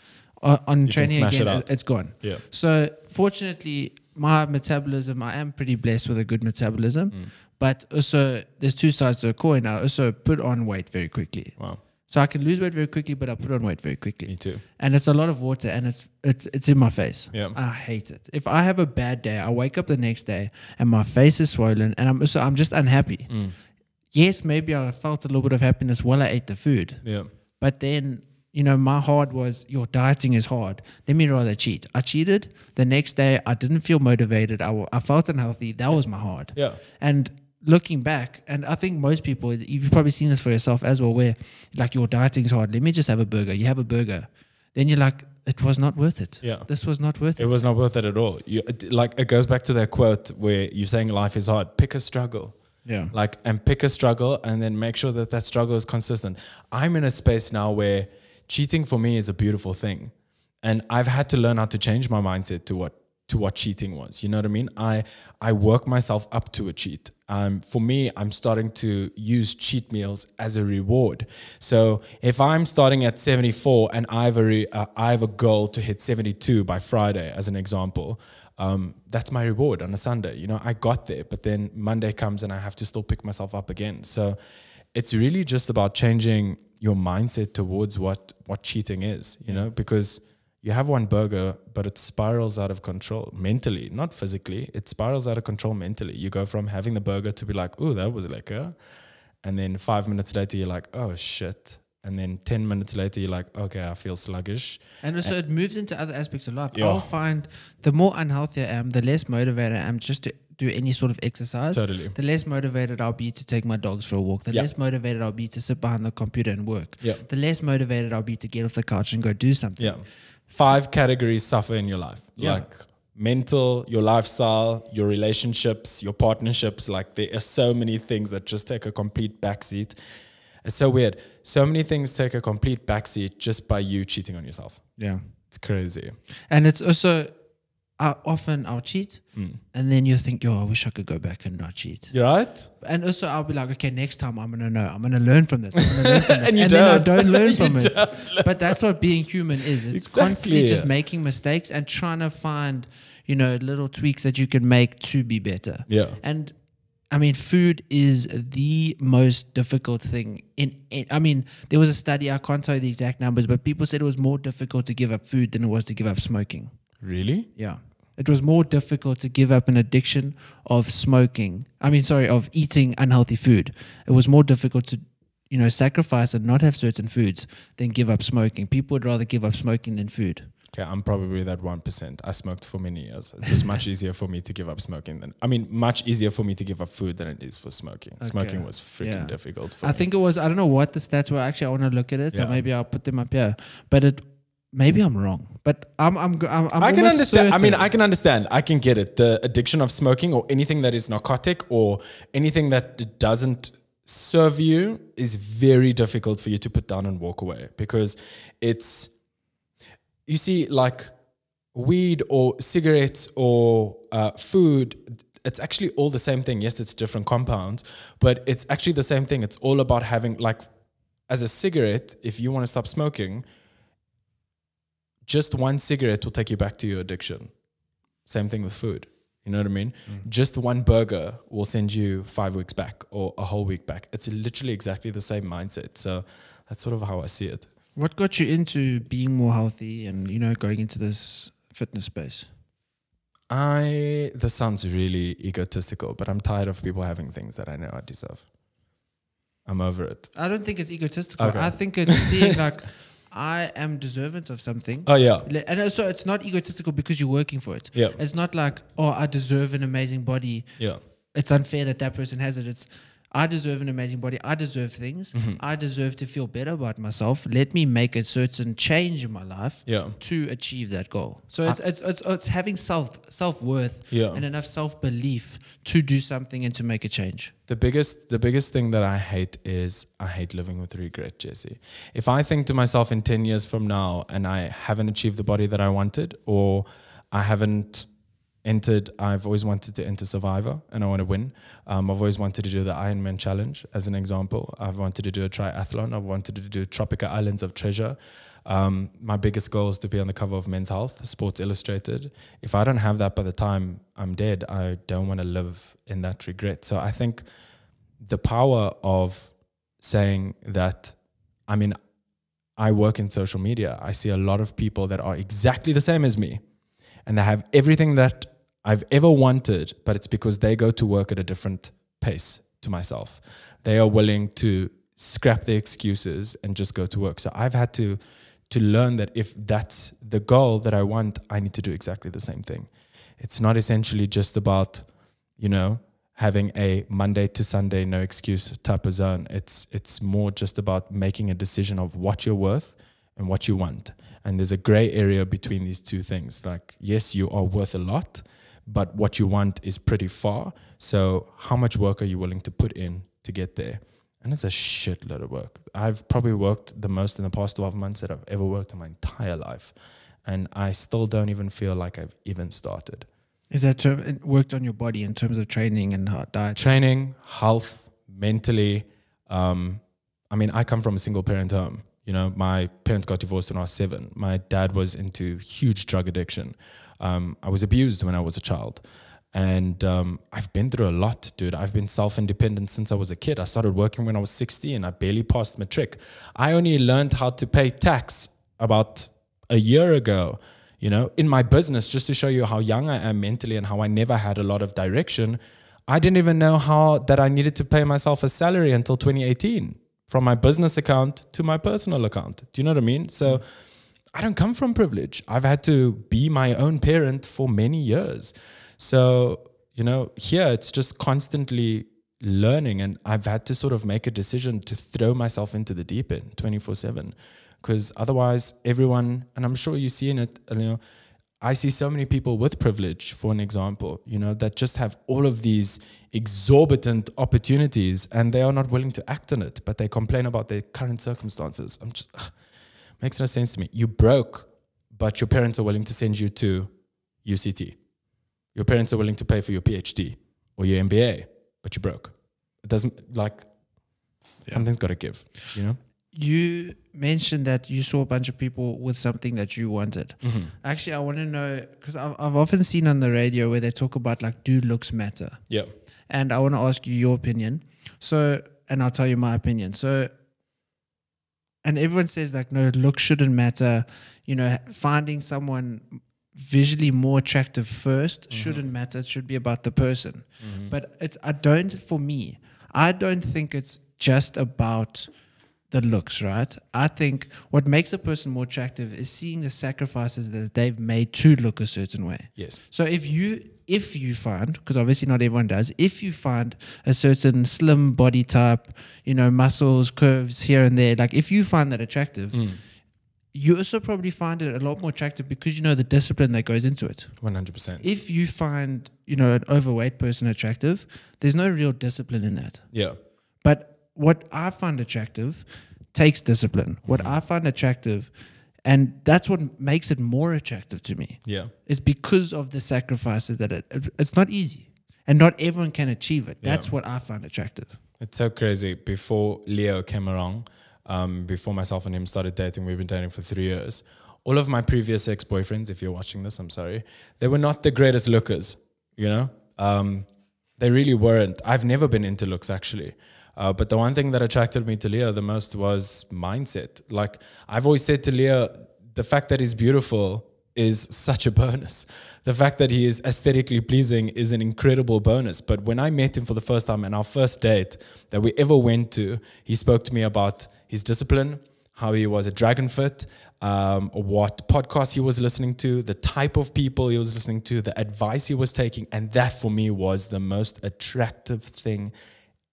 on training again, it's gone. So fortunately, my metabolism, I am pretty blessed with a good metabolism. But also, there's 2 sides to a coin. I also put on weight very quickly. Wow. So I can lose weight very quickly, but I put on weight very quickly. Me too. And it's a lot of water, and it's in my face. Yeah. I hate it. If I have a bad day, I wake up the next day and my face is swollen, and I'm just unhappy. Yes, maybe I felt a little bit of happiness while I ate the food. Yeah. But then, you know, my hard was, your dieting is hard. Let me rather cheat. I cheated. The next day, I didn't feel motivated. I felt unhealthy. That was my hard. Yeah. And looking back, and I think most people, you've probably seen this for yourself as well, where like your dieting is hard. Let me just have a burger. You have a burger. Then you're like, it was not worth it. Yeah. This was not worth it. It was not worth it at all. It goes back to that quote where you're saying life is hard. Pick a struggle. Yeah. And pick a struggle and then make sure that struggle is consistent. I'm in a space now where cheating for me is a beautiful thing. And I've had to learn how to change my mindset to what cheating was. You know what I mean? I work myself up to a cheat. For me, I'm starting to use cheat meals as a reward. So if I'm starting at 74 and I have a goal to hit 72 by Friday, as an example, that's my reward on a Sunday. You know, I got there, but then Monday comes and I have to still pick myself up again. So it's really just about changing your mindset towards what cheating is, you know, because you have one burger, but it spirals out of control mentally, not physically. It spirals out of control mentally. You go from having the burger to be like, oh, that was lekker. And then 5 minutes later, you're like, oh, shit. And then 10 minutes later, you're like, okay, I feel sluggish. And also it moves into other aspects of life. Yeah. I'll find the more unhealthy I am, the less motivated I am just to do any sort of exercise. Totally. The less motivated I'll be to take my dogs for a walk. The less motivated I'll be to sit behind the computer and work. Yeah. The less motivated I'll be to get off the couch and go do something. Yeah. 5 categories suffer in your life. Yeah. Like mental, your lifestyle, your relationships, your partnerships. Like there are so many things that just take a complete backseat. It's so weird. So many things take a complete backseat just by you cheating on yourself. Yeah. It's crazy. And it's also, often I'll cheat and then you think, yo, I wish I could go back and not cheat. You're right? And also I'll be like, okay, next time I'm going to know. I'm going to learn from this. I'm going to learn from this. And you then I don't. don't learn from You it. don't But that's what being human is. It's Exactly. constantly just making mistakes and trying to find, you know, little tweaks that you can make to be better. Yeah. And I mean, food is the most difficult thing. I mean, there was a study, I can't tell you the exact numbers, but people said it was more difficult to give up food than it was to give up smoking. Really? Yeah. It was more difficult to give up an addiction of of eating unhealthy food. It was more difficult to, you know, sacrifice and not have certain foods than give up smoking. People would rather give up smoking than food. Okay, I'm probably that 1%. I smoked for many years. It was much easier for me to give up smoking much easier for me to give up food than it is for smoking. Okay. Smoking was freaking difficult for me. I think it was, I don't know what the stats were. Actually, I want to look at it. So Yeah. maybe I'll put them up here. But maybe I'm wrong. But I can understand. Certain. I mean, I can understand. I can get it. The addiction of smoking or anything that is narcotic or anything that doesn't serve you is very difficult for you to put down and walk away because it's, you see, like weed or cigarettes or food, it's actually all the same thing. Yes, it's different compounds, but it's actually the same thing. It's all about having, like, as a cigarette, if you want to stop smoking, just one cigarette will take you back to your addiction. Same thing with food. You know what I mean? Just one burger will send you 5 weeks back or a whole week back. It's literally exactly the same mindset. So that's sort of how I see it. What got you into being more healthy and, you know, going into this fitness space? This sounds really egotistical, but I'm tired of people having things that I know I deserve. I'm over it. I don't think it's egotistical. Okay. I think it's seeing like, I am deserving of something. Oh, yeah. And also it's not egotistical because you're working for it. Yeah. It's not like, oh, I deserve an amazing body. Yeah. It's unfair that person has it. It's, I deserve an amazing body. I deserve things. I deserve to feel better about myself. Let me make a certain change in my life to achieve that goal. So it's having self-worth and enough self-belief to do something and to make a change. The biggest thing that I hate is I hate living with regret, Jesse. If I think to myself in 10 years from now and I haven't achieved the body that I wanted or I haven't I've always wanted to enter Survivor and I want to win. I've always wanted to do the Ironman Challenge as an example. I've wanted to do a triathlon. I've wanted to do Tropical Islands of Treasure. My biggest goal is to be on the cover of Men's Health, Sports Illustrated. If I don't have that by the time I'm dead, I don't want to live in that regret. So I think the power of saying that, I mean, I work in social media. I see a lot of people that are exactly the same as me, and they have everything that I've ever wanted, but it's because they go to work at a different pace to myself. They are willing to scrap their excuses and just go to work. So I've had to learn that if that's the goal that I want, I need to do exactly the same thing. It's not essentially just about, having a Monday to Sunday, no excuse type of zone. It's more just about making a decision of what you're worth and what you want. And there's a gray area between these two things. Like, yes, you are worth a lot, but what you want is pretty far. So how much work are you willing to put in to get there? And it's a shitload of work. I've probably worked the most in the past 12 months that I've ever worked in my entire life. And I still don't even feel like I've even started. Is that it worked on your body in terms of training and diet? Training, health, mentally. I come from a single parent home. My parents got divorced when I was 7. My dad was into huge drug addiction. I was abused when I was a child. And I've been through a lot, dude. I've been self-independent since I was a kid. I started working when I was 16. I barely passed matric. I only learned how to pay tax about a year ago, in my business, just to show you how young I am mentally and how I never had a lot of direction. I didn't even know that I needed to pay myself a salary until 2018, from my business account to my personal account. Do you know what I mean? So I don't come from privilege. I've had to be my own parent for many years. So, here it's just constantly learning, and I've had to sort of make a decision to throw myself into the deep end 24/7, because otherwise everyone, and I'm sure you see in it, I see so many people with privilege, for an example, that just have all of these exorbitant opportunities and they are not willing to act on it, but they complain about their current circumstances. Makes no sense to me. You broke, but your parents are willing to send you to UCT. Your parents are willing to pay for your PhD or your MBA, but you broke. It doesn't, something's got to give, You mentioned that you saw a bunch of people with something that you wanted. Mm-hmm. Actually, I want to know, because I've often seen on the radio where they talk about do looks matter? Yeah. And I want to ask you your opinion. So, and I'll tell you my opinion. So, and everyone says no, looks shouldn't matter. Finding someone visually more attractive first shouldn't matter. It should be about the person. Mm-hmm. But I don't think it's just about the looks, right? I think what makes a person more attractive is seeing the sacrifices that they've made to look a certain way. Yes. So if you find, because obviously not everyone does, if you find a certain slim body type, muscles, curves here and there, if you find that attractive, you also probably find it a lot more attractive because the discipline that goes into it. 100%. If you find, an overweight person attractive, there's no real discipline in that. Yeah. But what I find attractive takes discipline. What I find attractive, and that's what makes it more attractive to me. Yeah. Is because of the sacrifices that it's not easy. And not everyone can achieve it. That's what I find attractive. It's so crazy. Before Leo came along, before myself and him started dating, we've been dating for 3 years. All of my previous ex-boyfriends, if you're watching this, I'm sorry, they were not the greatest lookers, They really weren't. I've never been into looks, actually. But the one thing that attracted me to Leo the most was mindset. I've always said to Leo, the fact that he's beautiful is such a bonus. The fact that he is aesthetically pleasing is an incredible bonus. But when I met him for the first time, and our first date that we ever went to, he spoke to me about his discipline, how he was a dragon fit, what podcasts he was listening to, the type of people he was listening to, the advice he was taking. And that for me was the most attractive thing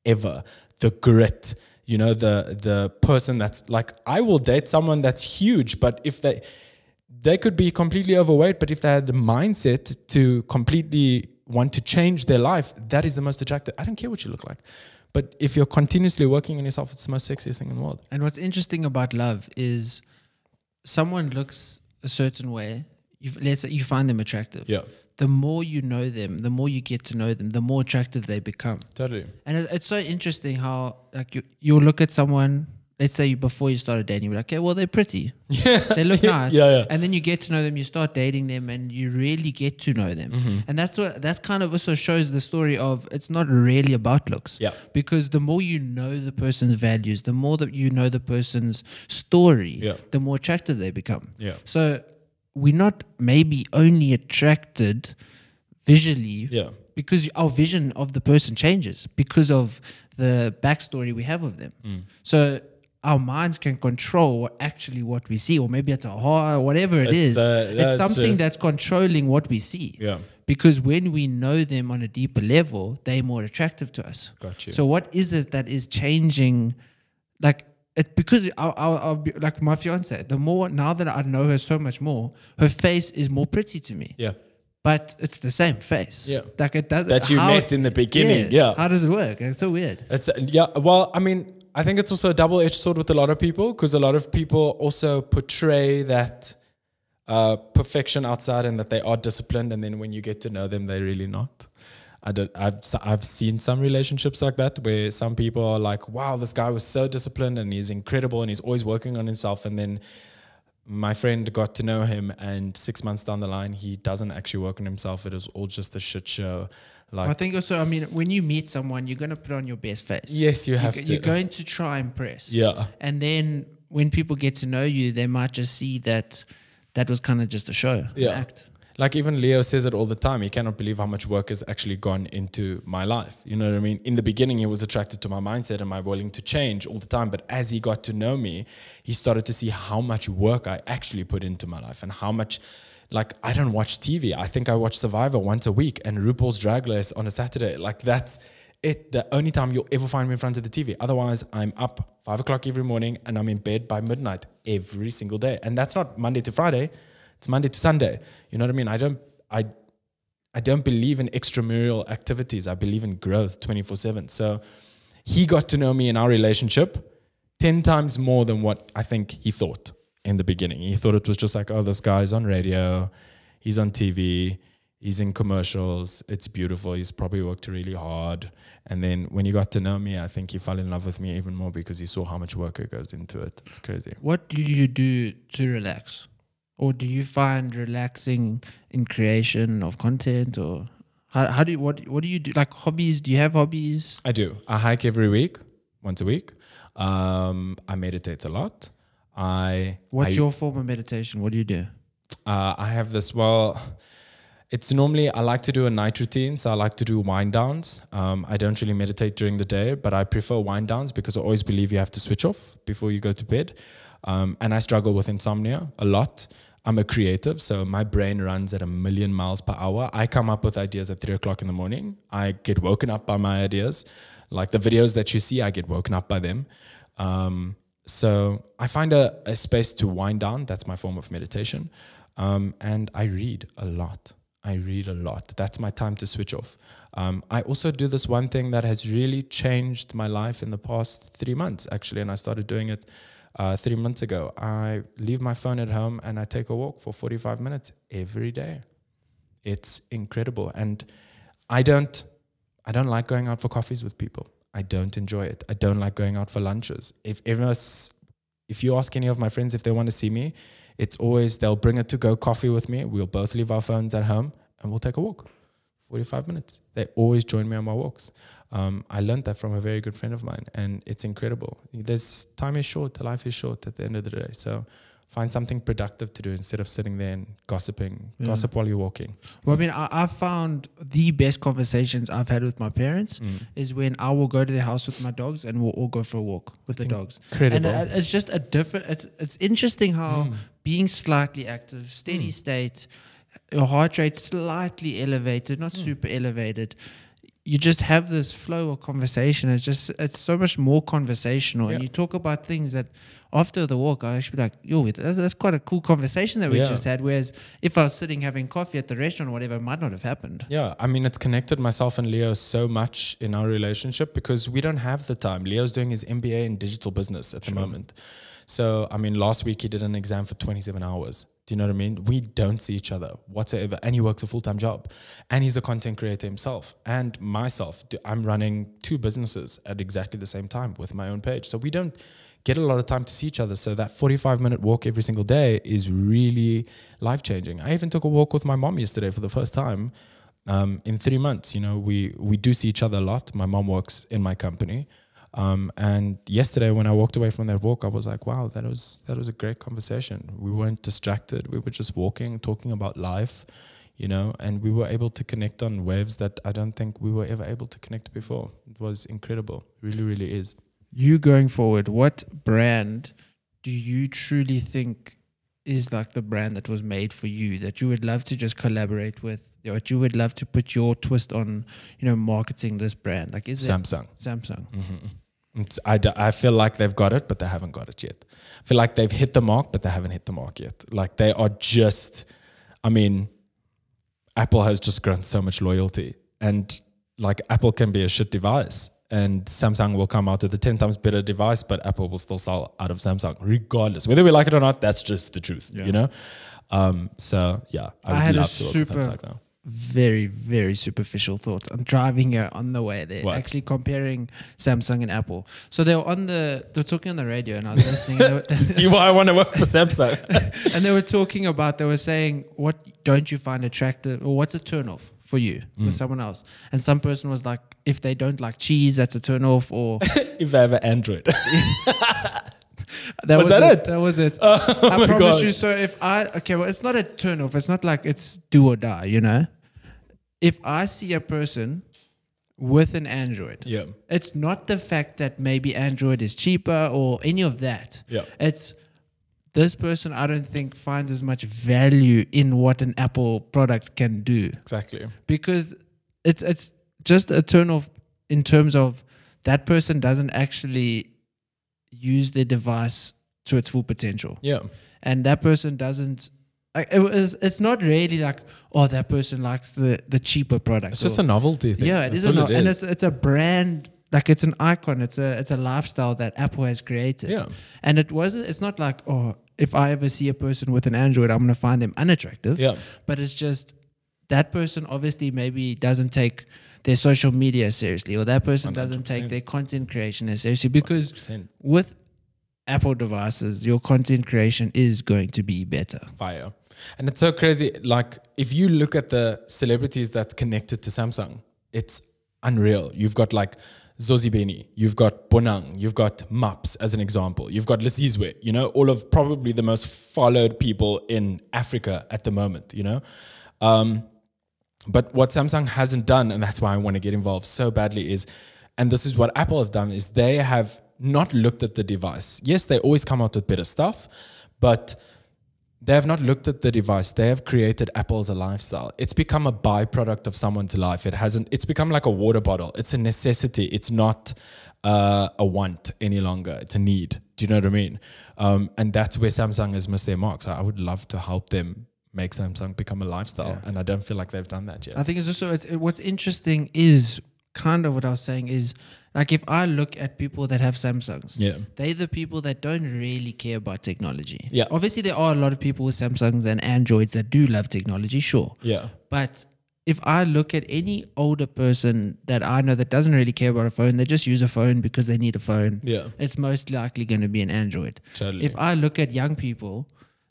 ever. The grit, the person that's I will date someone that's huge, but if they could be completely overweight, but if they had the mindset to completely want to change their life, that is the most attractive. I don't care what you look like. But if you're continuously working on yourself, it's the most sexiest thing in the world. And what's interesting about love is someone looks a certain way, let's say you find them attractive. Yeah. The more you know them, the more you get to know them, the more attractive they become. Totally. And it's so interesting how you'll look at someone let's say before you started dating, you're like, okay, well, they're pretty. Yeah. They look nice. Yeah. And then you get to know them, you start dating them, and you really get to know them. And that kind of also shows the story of it's not really about looks. Yeah. Because the more you know the person's values, the more that you know the person's story, the more attractive they become. Yeah. So we're not maybe only attracted visually because our vision of the person changes because of the backstory we have of them. So our minds can control what we see, or maybe it's a horror, whatever it is. It's something that's controlling what we see. Yeah. Because when we know them on a deeper level, they're more attractive to us. Got you. So what is it that is changing? Like it, because I'll be, like my fiance, the more now that I know her so much more, her face is more pretty to me. Yeah. But it's the same face. Yeah. Like it doesn't. That you met in the beginning. Yes. Yeah. How does it work? It's so weird. It's well, I mean, I think it's also a double-edged sword with a lot of people, because a lot of people also portray that perfection outside and that they are disciplined, and then when you get to know them, they're really not. I've seen some relationships like that where some people are like, wow, this guy was so disciplined and he's incredible and he's always working on himself, and then my friend got to know him, and 6 months down the line, he doesn't actually work on himself. It is all just a shit show. Like, I think also, I mean, when you meet someone, you're going to put on your best face. Yes, you have to. You're going to try and impress. Yeah. And then when people get to know you, they might just see that was kind of just a show, an act. Like even Leo says it all the time. He cannot believe how much work has actually gone into my life. You know what I mean? In the beginning, he was attracted to my mindset and my willing to change all the time. But as he got to know me, he started to see how much work I actually put into my life and how much, like, I don't watch TV. I think I watch Survivor once a week and RuPaul's Drag Race on a Saturday. Like, that's it. The only time you'll ever find me in front of the TV. Otherwise, I'm up 5 o'clock every morning and I'm in bed by midnight every single day. And that's not Monday to Friday. It's Monday to Sunday. You know what I mean? I don't believe in extramural activities. I believe in growth 24/7. So he got to know me in our relationship 10 times more than what I think he thought in the beginning. He thought it was just like, oh, this guy's on radio, he's on TV, he's in commercials, it's beautiful, he's probably worked really hard. And then when he got to know me, I think he fell in love with me even more because he saw how much work it goes into it. It's crazy. What do you do to relax? Or do you find relaxing in creation of content, or how do you, what do you do? Like hobbies? Do you have hobbies? I do. I hike every week, once a week. I meditate a lot. What's your form of meditation? What do you do? I have this, it's normally, I like to do a night routine. So I like to do wind downs. I don't really meditate during the day, but I prefer wind downs because I always believe you have to switch off before you go to bed. And I struggle with insomnia a lot. I'm a creative, so my brain runs at 1,000,000 miles per hour. I come up with ideas at 3 o'clock in the morning. I get woken up by my ideas. Like the videos that you see, I get woken up by them. So I find a space to wind down. That's my form of meditation. And I read a lot. That's my time to switch off. I also do this one thing that has really changed my life in the past 3 months, actually, and I started doing it 3 months ago. I leave my phone at home and I take a walk for 45 minutes every day. It's incredible. And I don't like going out for coffees with people. I don't enjoy it. I don't like going out for lunches. If you ask any of my friends if they want to see me, it's always they'll bring a to-go coffee with me. We'll both leave our phones at home and we'll take a walk. 45 minutes. They always join me on my walks. I learned that from a very good friend of mine, and it's incredible. Time is short, life is short at the end of the day. So find something productive to do instead of sitting there and gossiping. Yeah. Gossip while you're walking. Well, I mean, I've found the best conversations I've had with my parents is when I will go to their house with my dogs and we'll all go for a walk with the dogs. Incredible. And it's just a different, it's interesting how being slightly active, steady state, your heart rate slightly elevated, not super elevated, you just have this flow of conversation. It's so much more conversational. And you talk about things that after the walk, I actually be like, yo, that's quite a cool conversation that we just had. Whereas if I was sitting having coffee at the restaurant or whatever, it might not have happened. Yeah, I mean, it's connected myself and Leo so much in our relationship because we don't have the time. Leo's doing his MBA in digital business at the moment. So, I mean, last week he did an exam for 27 hours. Do you know what I mean? We don't see each other whatsoever. And he works a full-time job. And he's a content creator himself. And myself, I'm running 2 businesses at exactly the same time with my own page. So we don't get a lot of time to see each other. So that 45-minute walk every single day is really life-changing. I even took a walk with my mom yesterday for the first time in 3 months. You know, we do see each other a lot. My mom works in my company. And yesterday when I walked away from that walk, I was like, wow, that was a great conversation. We weren't distracted. We were just walking, talking about life, you know, and we were able to connect on waves that I don't think we were ever able to connect before. It was incredible. Really, really is. You going forward, what brand do you truly think is like the brand that was made for you, that you would love to just collaborate with, that you would love to put your twist on, you know, marketing this brand? Like, is Samsung. Samsung. I feel like they've got it, but they haven't got it yet. I feel like they've hit the mark, but they haven't hit the mark yet. Like they are just, I mean, Apple has just grown so much loyalty, and like Apple can be a shit device and Samsung will come out with a 10 times better device, but Apple will still sell out of Samsung regardless. Whether we like it or not, that's just the truth, you know? So yeah, I would love to work with Samsung now. Very, very superficial thought. I'm driving here on the way there, actually comparing Samsung and Apple. So they were talking on the radio, and I was listening. And you see why I want to work for Samsung? And they were saying, what don't you find attractive, or what's a turn off for you with someone else? And some person was like, if they don't like cheese, that's a turn off, or if they have an Android. That was it. Oh I promise gosh. you. So well, it's not a turn off. It's not like it's do or die, you know? If I see a person with an Android, it's not the fact that maybe Android is cheaper or any of that. It's this person, I don't think, finds as much value in what an Apple product can do. Exactly. Because it's just a turn off in terms of that person doesn't actually use their device to its full potential. And that person doesn't, like, it's not really like, oh, that person likes the cheaper product. It's just a novelty thing. Yeah, it is, and it's a brand, like it's an icon. It's a lifestyle that Apple has created. And it's not like, oh, if I ever see a person with an Android, I'm gonna find them unattractive. But it's just that person obviously maybe doesn't take their social media seriously, or that person 100%. Doesn't take their content creation as seriously, because 100%. With Apple devices, your content creation is going to be better. Fire. And it's so crazy. Like, if you look at the celebrities that's connected to Samsung, it's unreal. You've got like Zozibeni, you've got Bonang, you've got Maps as an example, you've got Lesizwe, you know, all of probably the most followed people in Africa at the moment, you know. But what Samsung hasn't done, and that's why I want to get involved so badly, is, and this is what Apple have done, is they have not looked at the device. Yes, they always come out with better stuff, but they have not looked at the device. They have created Apple as a lifestyle. It's become a byproduct of someone's life. It's become like a water bottle. It's a necessity. It's not a want any longer. It's a need. Do you know what I mean? And that's where Samsung has missed their marks. I would love to help them make Samsung become a lifestyle, and I don't feel like they've done that yet. I think it's also, what's interesting is kind of what I was saying is, like, if I look at people that have Samsungs, they're the people that don't really care about technology. Obviously, there are a lot of people with Samsungs and Androids that do love technology, sure. But if I look at any older person that I know that doesn't really care about a phone, they just use a phone because they need a phone, it's most likely going to be an Android. If I look at young people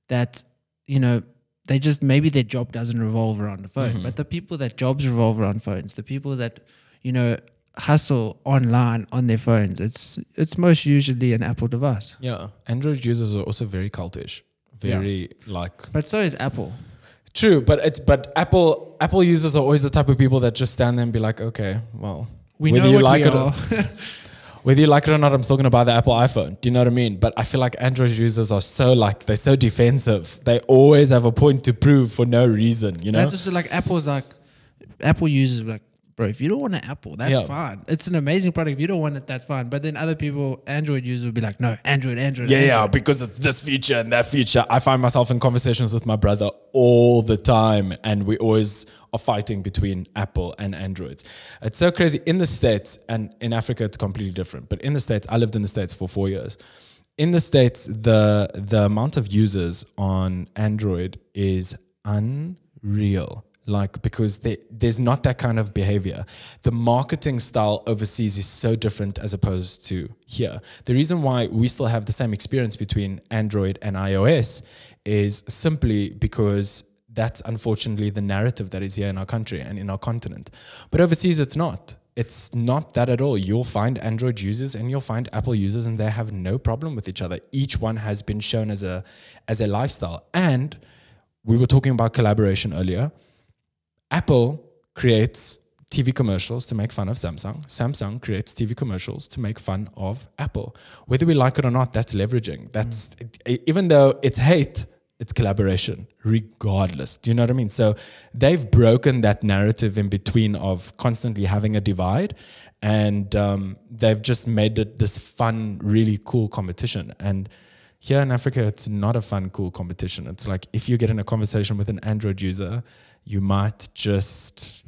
that, you know, they just, maybe their job doesn't revolve around the phone, but the people that jobs revolve around phones, the people that, you know, hustle online on their phones, it's most usually an Apple device. Android users are also very cultish, like. But so is Apple. True, but Apple users are always the type of people that just stand there and be like, okay, well, whether you like it or whether you like it or not, I'm still going to buy the Apple iPhone. Do you know what I mean? But I feel like Android users are so, like, they're so defensive. They always have a point to prove for no reason, you know? That's just like Apple users like, bro, if you don't want an Apple, that's fine. It's an amazing product. If you don't want it, that's fine. But then other people, Android users, will be like, no, Android. Yeah, because it's this feature and that feature. I find myself in conversations with my brother all the time, and we always are fighting between Apple and Androids. It's so crazy. In the States, and in Africa, it's completely different. But in the States, I lived in the States for 4 years. In the States, the amount of users on Android is unreal. Like, because there's not that kind of behavior. The marketing style overseas is so different as opposed to here. The reason why we still have the same experience between Android and iOS is simply because that's unfortunately the narrative that is here in our country and in our continent. But overseas, it's not. It's not that at all. You'll find Android users and you'll find Apple users, and they have no problem with each other. Each one has been shown as a lifestyle. And we were talking about collaboration earlier. Apple creates TV commercials to make fun of Samsung. Samsung creates TV commercials to make fun of Apple. Whether we like it or not, that's leveraging. That's even though it's hate, it's collaboration, regardless. Do you know what I mean? So they've broken that narrative in between of constantly having a divide, and they've just made it this fun, really cool competition. And here in Africa, it's not a fun, cool competition. It's like if you get in a conversation with an Android user, you might just,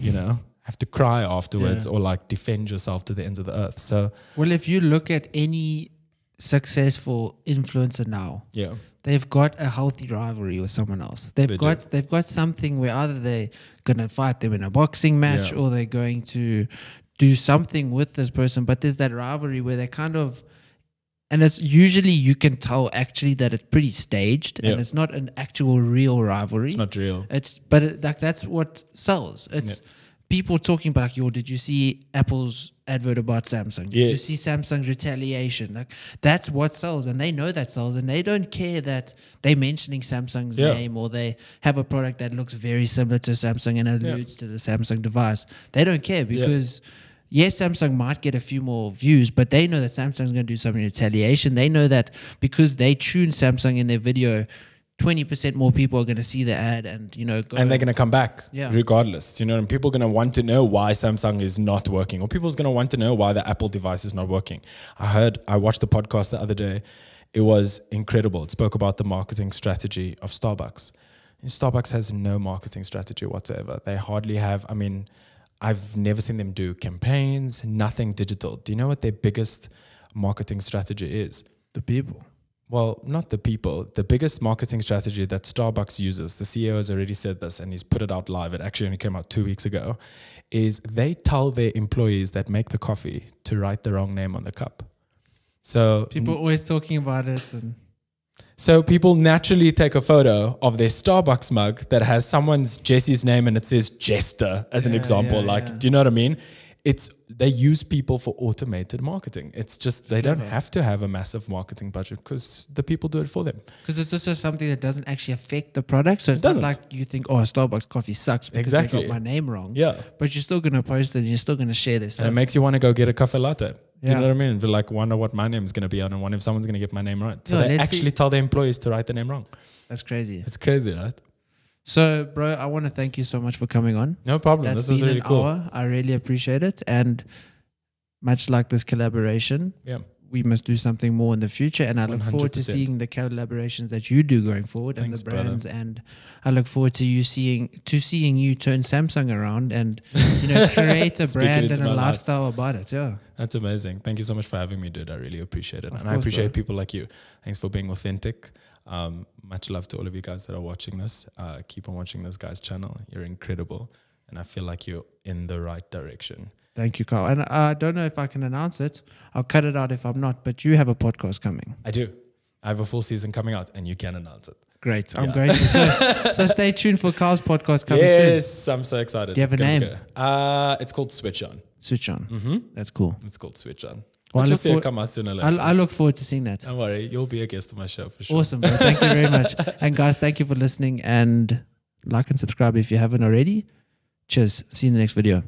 have to cry afterwards or like defend yourself to the ends of the earth. So, well, if you look at any successful influencer now, they've got a healthy rivalry with someone else. They've got something where either they're gonna fight them in a boxing match or they're going to do something with this person. But there's that rivalry where they kind of, and it's usually you can tell actually that it's pretty staged and it's not an actual real rivalry. It's not real. That's what sells. It's people talking about like, yo, did you see Apple's advert about Samsung? Did you see Samsung's retaliation? Like that's what sells, and they know that sells, and they don't care that they're mentioning Samsung's name or they have a product that looks very similar to Samsung and alludes to the Samsung device. They don't care because yes, Samsung might get a few more views, but they know that Samsung's going to do something in retaliation. They know that because they tune Samsung in their video, 20% more people are going to see the ad and, and they're going to come back regardless, and people are going to want to know why Samsung is not working, or people's going to want to know why the Apple device is not working. I watched the podcast the other day. It was incredible. It spoke about the marketing strategy of Starbucks. And Starbucks has no marketing strategy whatsoever. They hardly have, I've never seen them do campaigns, nothing digital. Do you know what their biggest marketing strategy is? The people. Well, not the people. The biggest marketing strategy that Starbucks uses, the CEO has already said this and he's put it out live. It actually only came out 2 weeks ago, is they tell their employees that make the coffee to write the wrong name on the cup. So people are always talking about it. So people naturally take a photo of their Starbucks mug that has someone's Jesse's name and it says Jester as an example. Do you know what I mean? They use people for automated marketing. It's just they don't have to have a massive marketing budget because the people do it for them. Because it's just something that doesn't actually affect the product. So it's not like you think, oh, Starbucks coffee sucks because they got my name wrong. Yeah. But you're still going to post it and you're still going to share this stuff. And it makes you want to go get a cafe latte. Do you know what I mean? But like wonder what my name is going to be on and wonder if someone's going to get my name right. So they actually tell their employees to write the name wrong. That's crazy. It's crazy, right? So, bro, I want to thank you so much for coming on. No problem. This was really cool. I really appreciate it. And much like this collaboration, we must do something more in the future. And I look forward to seeing the collaborations that you do going forward. Thanks, and the brands. Brother. And I look forward to seeing you turn Samsung around and create a brand and a lifestyle about it. Yeah. That's amazing. Thank you so much for having me, dude. I really appreciate it. And I appreciate people like you. Thanks for being authentic. Much love to all of you guys that are watching this. Keep on watching this guy's channel. You're incredible. And I feel like you're in the right direction. Thank you, Carl. And I don't know if I can announce it. I'll cut it out if I'm not, but you have a podcast coming. I do. I have a full season coming out and you can announce it. Great. I'm great. So stay tuned for Carl's podcast coming soon. Yes, I'm so excited. Do you have a name? It's called Switch On. Switch On. Mm-hmm. That's cool. It's called Switch On. Well, you'll see it come out sooner or later. I look forward to seeing that. Don't worry. You'll be a guest on my show for sure. Awesome. Bro. Thank you very much. And guys, thank you for listening, and like and subscribe if you haven't already. Cheers. See you in the next video.